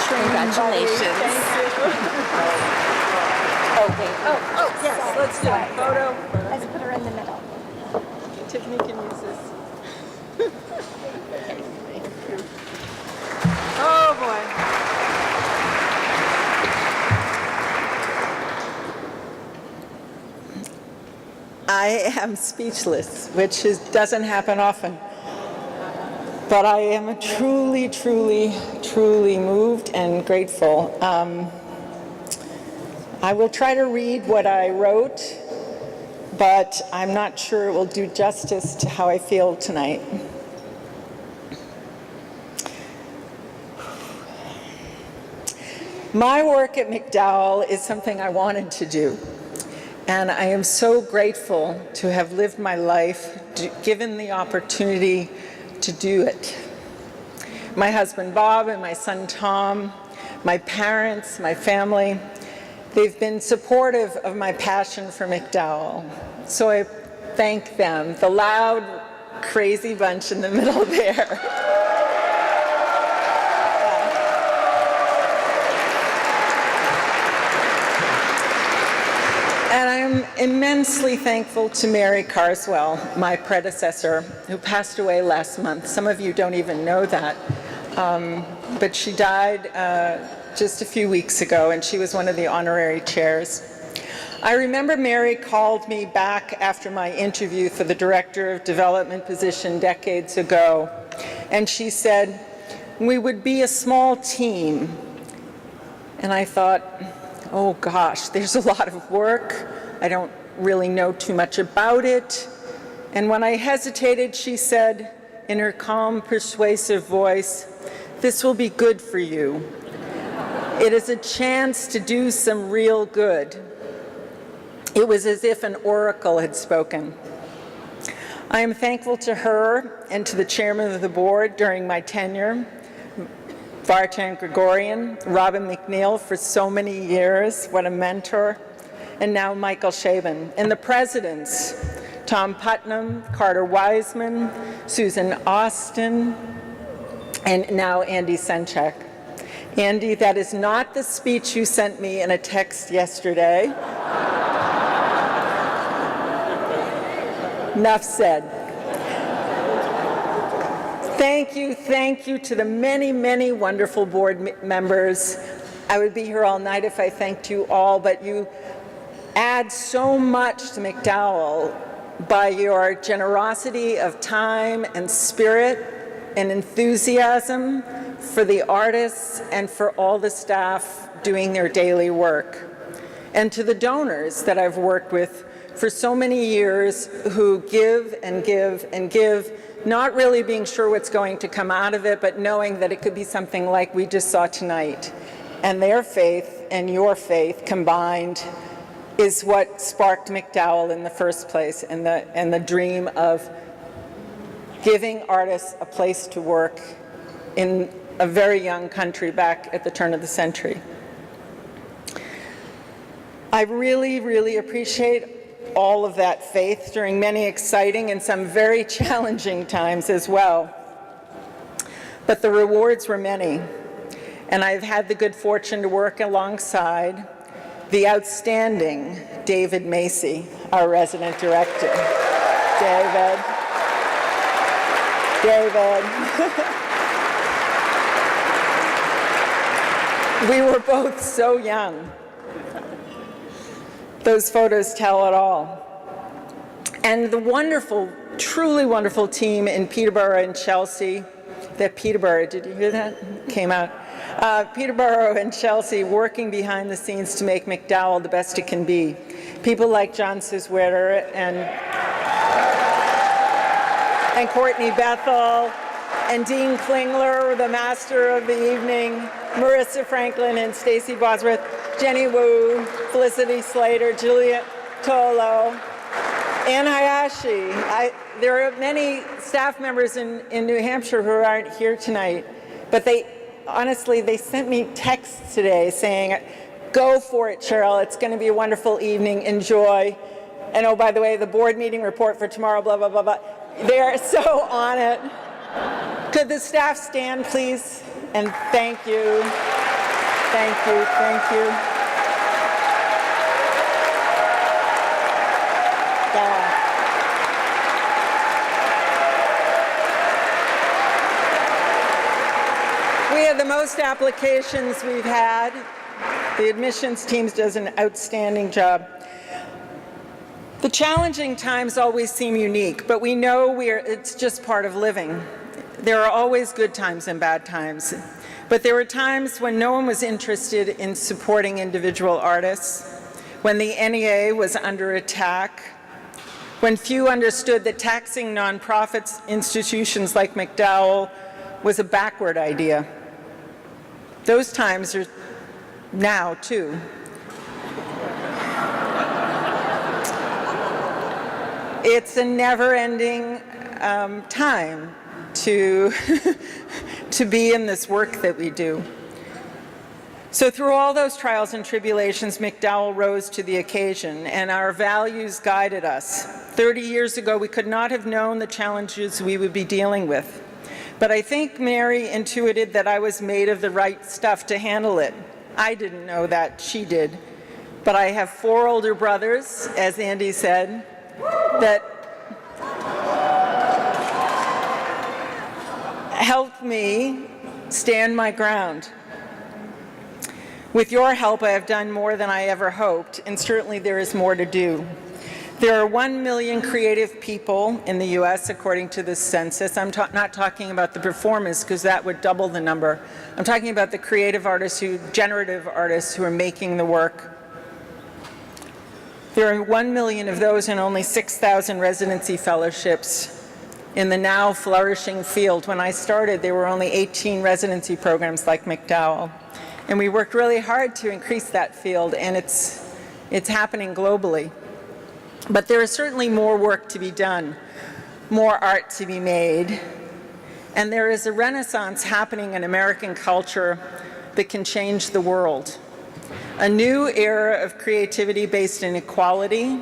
Congratulations. Thank you. Oh, wait. Oh, yes, let's do a photo. Let's put her in the middle. Tiffany can use this. Oh, boy. I am speechless, which doesn't happen often. But I am truly, truly, truly moved and grateful. I will try to read what I wrote, but I'm not sure it will do justice to how I feel tonight. My work at MacDowell is something I wanted to do. And I am so grateful to have lived my life, given the opportunity to do it. My husband Bob and my son Tom, my parents, my family, they've been supportive of my passion for MacDowell. So I thank them, the loud, crazy bunch in the middle there. And I'm immensely thankful to Mary Carswell, my predecessor, who passed away last month. Some of you don't even know that. But she died just a few weeks ago, and she was one of the honorary chairs. I remember Mary called me back after my interview for the Director of Development position decades ago, and she said, "We would be a small team." And I thought, oh gosh, there's a lot of work. I don't really know too much about it. And when I hesitated, she said in her calm, persuasive voice, "This will be good for you. It is a chance to do some real good." It was as if an oracle had spoken. I am thankful to her and to the chairman of the board during my tenure, Vartan Gregorian, Robin McNeil for so many years, what a mentor, and now Michael Shaven. And the presidents, Tom Putnam, Carter Wiseman, Susan Austin, and now Andy Senchak. Andy, that is not the speech you sent me in a text yesterday. Enough said. Thank you to the many, many wonderful board members. I would be here all night if I thanked you all, but you add so much to MacDowell by your generosity of time and spirit and enthusiasm for the artists and for all the staff doing their daily work. And to the donors that I've worked with for so many years who give and give and give, not really being sure what's going to come out of it, but knowing that it could be something like we just saw tonight. And their faith and your faith combined is what sparked MacDowell in the first place, and the dream of giving artists a place to work in a very young country back at the turn of the century. I really, really appreciate all of that faith during many exciting and some very challenging times as well. But the rewards were many, and I've had the good fortune to work alongside the outstanding David Macy, our resident director. David. We were both so young. Those photos tell it all. And the wonderful, truly wonderful team in Peterborough and Chelsea, that Peterborough, did you hear that? Came out. Peterborough and Chelsea working behind the scenes to make MacDowell the best it can be. People like John Siswetter and Courtney Bethel, and Dean Klingler, the master of the evening, Marissa Franklin and Stacy Bosworth, Jenny Wu, Felicity Slater, Julia Tolo, Ann Hayashi. There are many staff members in New Hampshire who aren't here tonight, but honestly, they sent me texts today saying, go for it, Cheryl. It's going to be a wonderful evening. Enjoy. And oh, by the way, the board meeting report for tomorrow, blah, blah, blah, blah. They're so on it. Could the staff stand, please? And thank you. Thank you. Thank you. We have the most applications we've had. The admissions team does an outstanding job. The challenging times always seem unique, but we know it's just part of living. There are always good times and bad times, but there were times when no one was interested in supporting individual artists, when the NEA was under attack, when few understood that taxing nonprofits institutions like MacDowell was a backward idea. Those times are now, too. It's a never-ending time to be in this work that we do. So through all those trials and tribulations, MacDowell rose to the occasion, and our values guided us. 30 years ago, we could not have known the challenges we would be dealing with. But I think Mary intuited that I was made of the right stuff to handle it. I didn't know that, she did. But I have 4 older brothers, as Andy said, that helped me stand my ground. With your help, I have done more than I ever hoped, and certainly there is more to do. There are 1 million creative people in the US, according to this census. I'm not talking about the performers, because that would double the number. I'm talking about the creative artists, generative artists who are making the work. There are 1 million of those and only 6,000 residency fellowships in the now flourishing field. When I started, there were only 18 residency programs like MacDowell. And we worked really hard to increase that field, and it's happening globally. But there is certainly more work to be done, more art to be made, and there is a renaissance happening in American culture that can change the world. A new era of creativity based in equality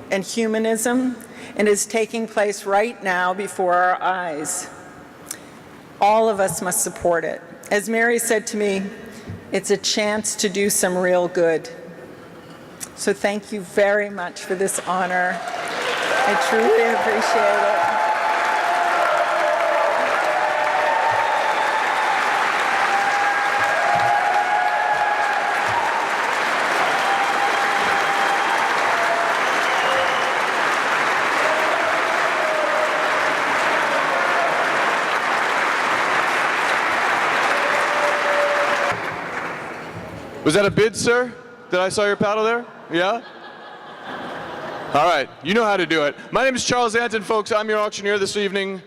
and humanism, and is taking place right now before our eyes. All of us must support it. As Mary said to me, it's a chance to do some real good. So thank you very much for this honor. I truly appreciate it. Was that a bid, sir? Did I saw your paddle there? Yeah? All right, you know how to do it. My name is Charles Anton, folks. I'm your auctioneer this evening.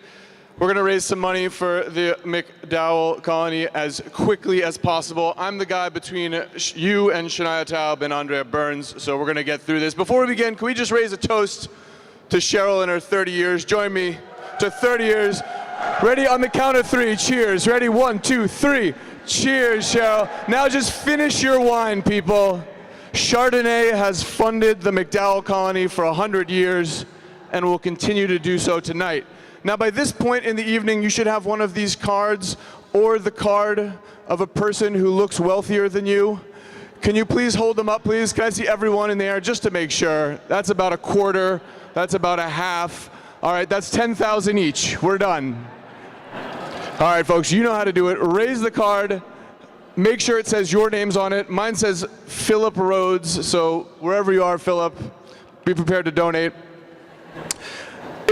We're going to raise some money for the MacDowell colony as quickly as possible. I'm the guy between you and Shania Taub and Andrea Burns, so we're going to get through this. Before we begin, can we just raise a toast to Cheryl and her 30 years? Join me to 30 years. Ready on the count of 3. Cheers. Ready? 1, 2, 3. Cheers, Cheryl. Now just finish your wine, people. Chardonnay has funded the MacDowell colony for 100 years and will continue to do so tonight. Now, by this point in the evening, you should have one of these cards or the card of a person who looks wealthier than you. Can you please hold them up, please? Can I see everyone in the air just to make sure? That's about a quarter. That's about a half. All right, that's 10,000 each. We're done. All right, folks, you know how to do it. Raise the card. Make sure it says your names on it. Mine says Philip Rhodes, so wherever you are, Philip, be prepared to donate.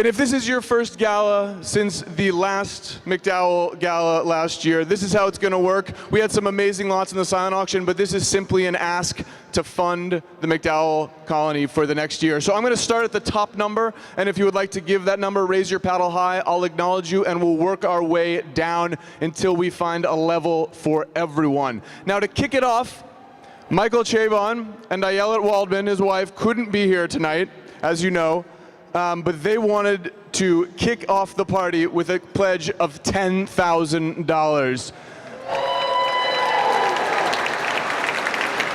And if this is your first gala since the last MacDowell gala last year, this is how it's going to work. We had some amazing lots in the silent auction, but this is simply an ask to fund the MacDowell colony for the next year. So I'm going to start at the top number, and if you would like to give that number, raise your paddle high. I'll acknowledge you, and we'll work our way down until we find a level for everyone. Now, to kick it off, Michael Chabon and Ayelet Waldman, his wife, couldn't be here tonight, as you know, but they wanted to kick off the party with a pledge of $10,000.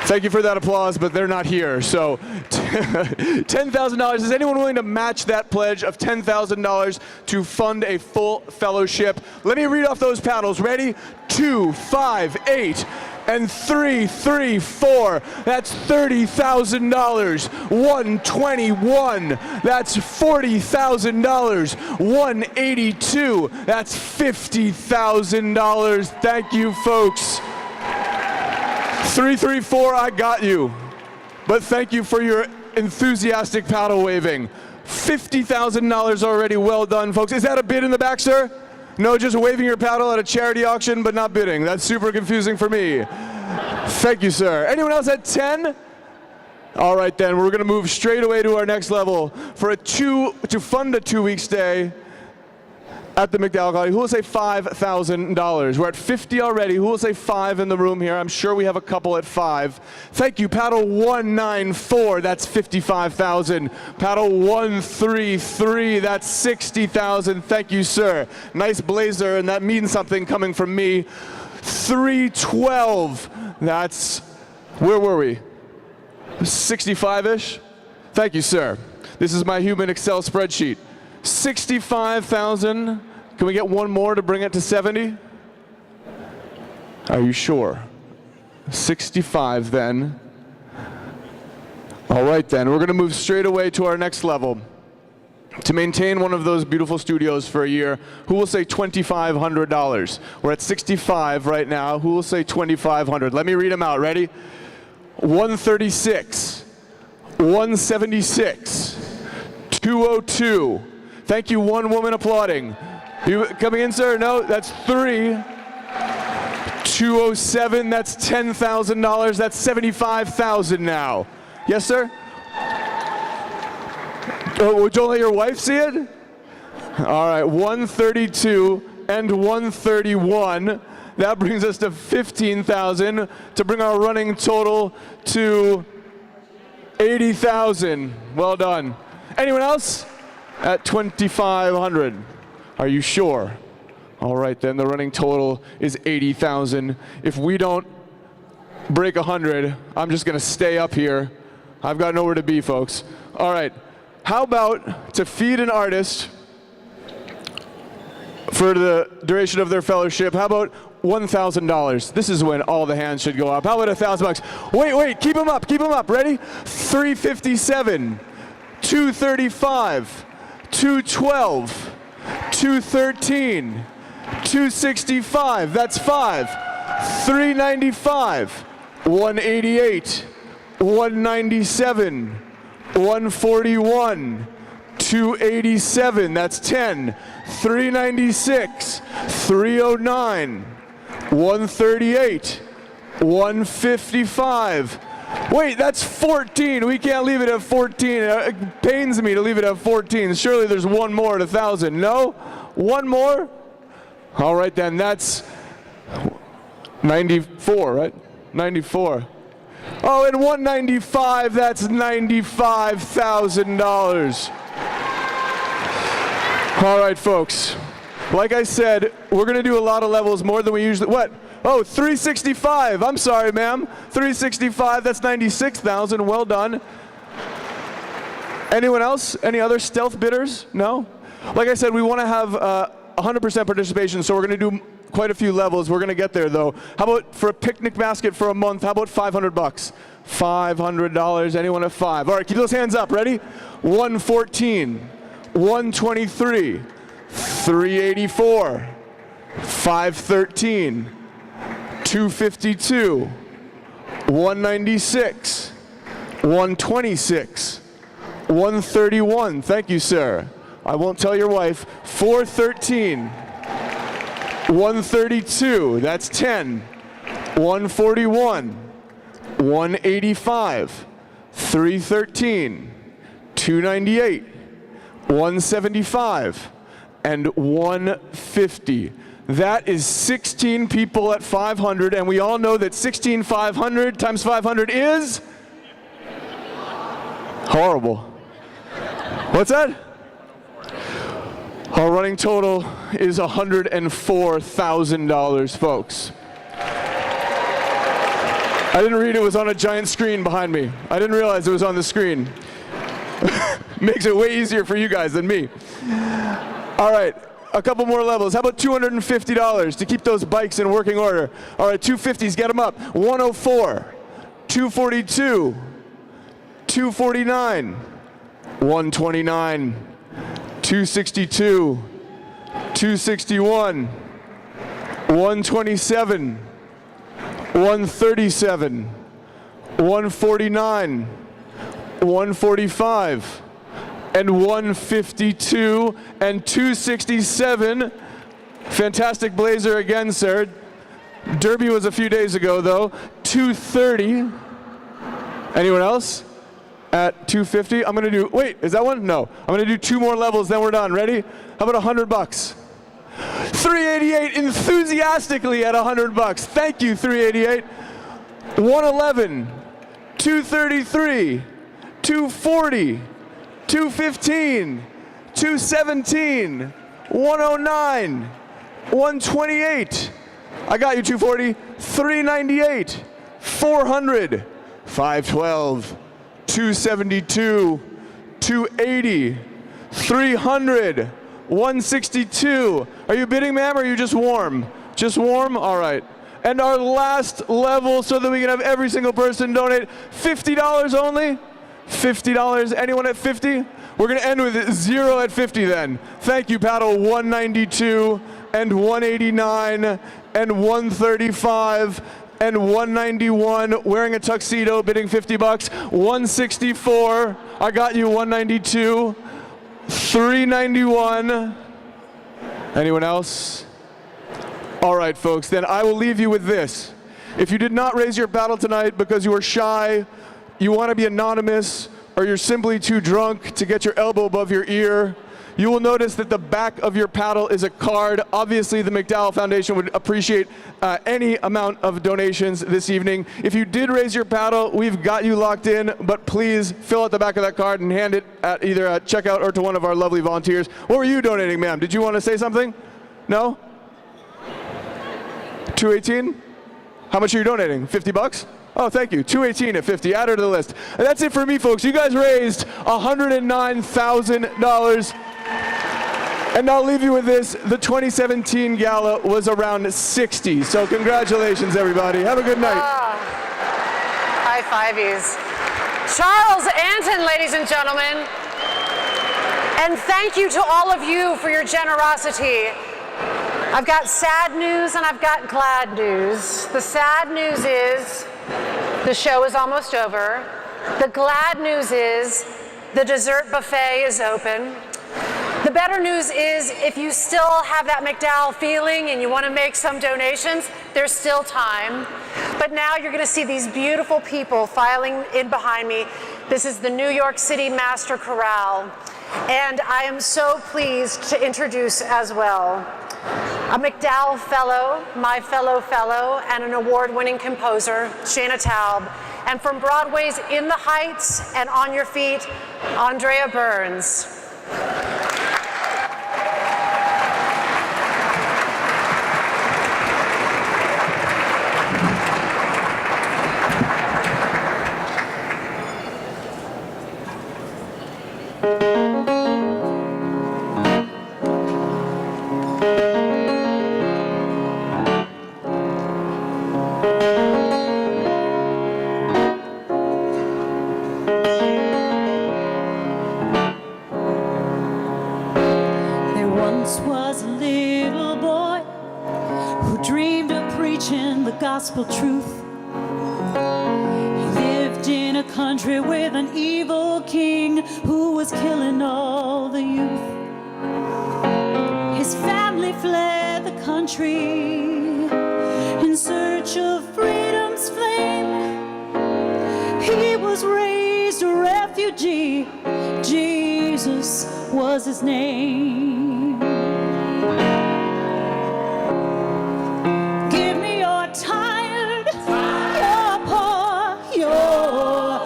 Thank you for that applause, but they're not here. So $10,000. Is anyone willing to match that pledge of $10,000 to fund a full fellowship? Let me read off those paddles. Ready? 2, 5, 8, and 3, 3, 4. That's $30,000. 121. That's $40,000. 182. That's $50,000. Thank you, folks. 334, I got you. But thank you for your enthusiastic paddle waving. $50,000 already, well done, folks. Is that a bid in the back, sir? No, just waving your paddle at a charity auction, but not bidding. That's super confusing for me. Thank you, sir. Anyone else at 10? All right, then, we're gonna move straight away to our next level for to fund a 2-week stay at the MacDowell Colony. Who will say $5,000? We're at 50 already. Who will say 5 in the room here? I'm sure we have a couple at 5. Thank you. Paddle 194, that's 55,000. Paddle 133, that's 60,000. Thank you, sir. Nice blazer, and that means something coming from me. 312, that's, where were we? 65-ish? Thank you, sir. This is my human Excel spreadsheet. 65,000. Can we get one more to bring it to 70? Are you sure? 65 then. All right then, we're gonna move straight away to our next level. To maintain one of those beautiful studios for a year, who will say $2,500? We're at 65 right now. Who will say 2,500? Let me read them out. Ready? 136, 176, 202. Thank you, one woman applauding. You coming in, sir? No, that's 3. 207, that's $10,000. That's 75,000 now. Yes, sir? Oh, don't let your wife see it? All right, 132 and 131. That brings us to 15,000 to bring our running total to 80,000. Well done. Anyone else? At 2,500. Are you sure? All right, then the running total is 80,000. If we don't break 100, I'm just gonna stay up here. I've got nowhere to be, folks. All right, how about to feed an artist for the duration of their fellowship, how about $1,000? This is when all the hands should go up. How about $1,000? Wait, keep them up, ready? 357, 235, 212, 213, 265, that's 5, 395, 188, 197, 141, 287, that's 10, 396, 309, 138, 155. Wait, that's 14. We can't leave it at 14. It pains me to leave it at 14. Surely there's one more at 1,000. No? One more? All right, then. That's 94, right? 94. Oh, and 195, that's $95,000. All right, folks. Like I said, we're going to do a lot of levels, more than we usually... What? Oh, 365. I'm sorry, ma'am. 365, that's 96,000. Well done. Anyone else? Any other stealth bidders? No? Like I said, we want to have 100% participation, so we're going to do quite a few levels. We're going to get there, though. How about for a picnic basket for a month? How about $500? $500. Anyone at 5? All right, keep those hands up. Ready? 114, 123, 384, 513, 252, 196, 126, 131. Thank you, sir. I won't tell your wife. 413. 132. That's 10. 141. 185. 313. 298. 175. And 150. That is 16 people at 500, and we all know that 16,500 times 500 is horrible. What's that? Our running total is $104,000, folks. I didn't read it was on a giant screen behind me. I didn't realize it was on the screen. Makes it way easier for you guys than me. All right. A couple more levels. How about $250 to keep those bikes in working order? All right, 250s, get them up. 104, 242, 249, 129, 262, 261, 127, 137, 149, 145, and 152 and 267. Fantastic blazer again, sir. Derby was a few days ago, though. 230. Anyone else? At 250. I'm gonna do, wait, is that one? No. I'm gonna do 2 more levels, then we're done. Ready? How about $100? 388 enthusiastically at $100. Thank you, 388. 111, 233, 240, 215, 217, 109, 128. I got you, 240, 398, 400, 512, 272, 280, 300, 162. Are you bidding, ma'am, or are you just warm? Just warm? All right. And our last level, so that we can have every single person donate, $50 only. $50. Anyone at 50? We're going to end with 0 at 50 then. Thank you, paddle 192 and 189 and 135 and 191 wearing a tuxedo bidding $50. 164. I got you, 192. 391. Anyone else? All right, folks, then I will leave you with this. If you did not raise your paddle tonight because you were shy, you want to be anonymous, or you're simply too drunk to get your elbow above your ear, you will notice that the back of your paddle is a card. Obviously, the MacDowell Foundation would appreciate any amount of donations this evening. If you did raise your paddle, we've got you locked in, but please fill out the back of that card and hand it at either at checkout or to one of our lovely volunteers. What were you donating, ma'am? Did you want to say something? No? 218? How much are you donating? $50? Oh, thank you. 218 at 50. Add her to the list. And that's it for me, folks. You guys raised $109,000. And I'll leave you with this. The 2017 gala was around 60. So congratulations, everybody. Have a good night. High fiveys. Charles Anton, ladies and gentlemen. And thank you to all of you for your generosity. I've got sad news and I've got glad news. The sad news is the show is almost over. The glad news is the dessert buffet is open. The better news is if you still have that MacDowell feeling and you want to make some donations, there's still time. But now you're going to see these beautiful people filing in behind me. This is the New York City Master Chorale. And I am so pleased to introduce as well a MacDowell Fellow, my fellow, and an award-winning composer, Shana Taub. And from Broadway's In the Heights and On Your Feet, Andrea Burns. Gospel truth. He lived in a country with an evil king who was killing all the youth. His family fled the country in search of freedom's flame. He was raised a refugee. Jesus was his name. Give me your tired, your poor, your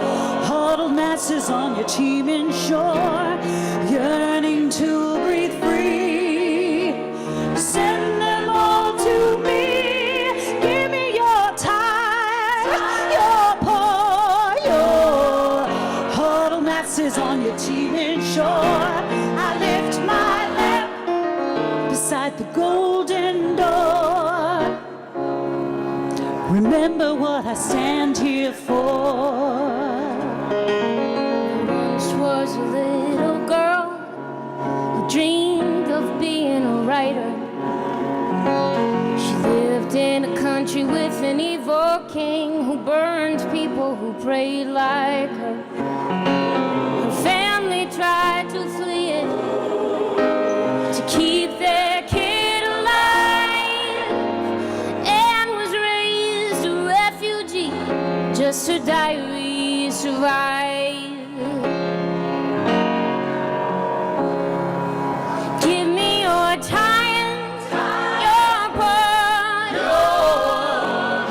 huddled masses on your teeming shore, yearning to breathe free. Send them all to me. Give me your tired, your poor, your huddled masses on your teeming shore. I lift my lamp beside the golden door. Remember what I stand here for. Once was a little girl who dreamed of being a writer. She lived in a country with an evil king who burned people who prayed like her. Her family tried to flee it to keep their kid alive, and was raised a refugee. Just her diary survived. Give me your time, your blood, your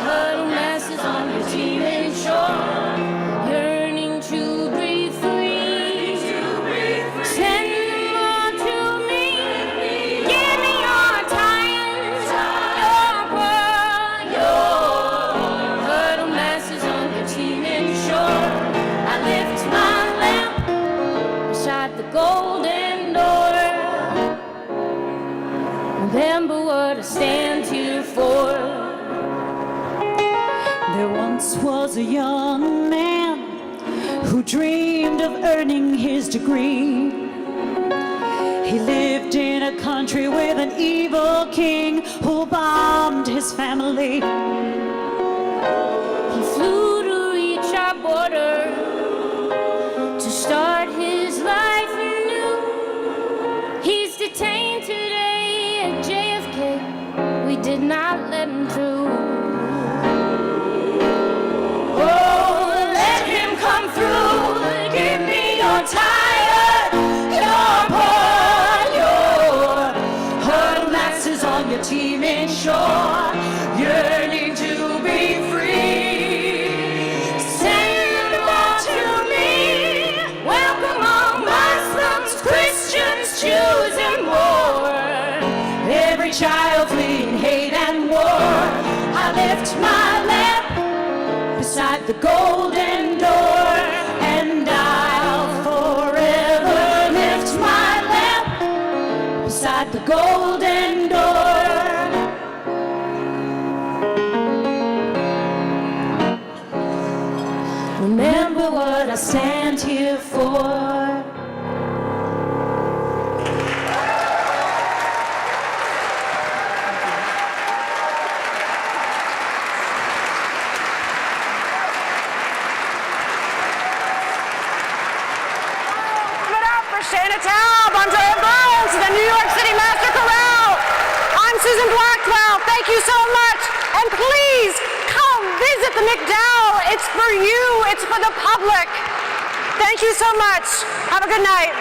huddled masses on your teeming shore, yearning to breathe free. Send them all to me. Give me your time, your blood, your huddled masses on your teeming shore. I lift my lamp beside the golden door. Remember what I stand here for. There once was a young man who dreamed of earning his degree. He lived in a country with an evil king who bombed his family. He flew to reach our border to start his life anew. He's detained today at JFK. We did not let him through. Oh, let him come through. Give me your tired, your poor, your huddled masses on your teeming shore, yearning to be free. Send them all to me. Welcome all Muslims, Christians, Jews, and more. Every child fleeing hate and war. I lift my lamp beside the golden door, and I'll forever lift my lamp beside the golden door. Remember what I stand here for. Shanna Taub, Andrea Burns, the New York City Master Chorale. I'm Susan Blackwell. Thank you so much. And please come visit the MacDowell. It's for you. It's for the public. Thank you so much. Have a good night.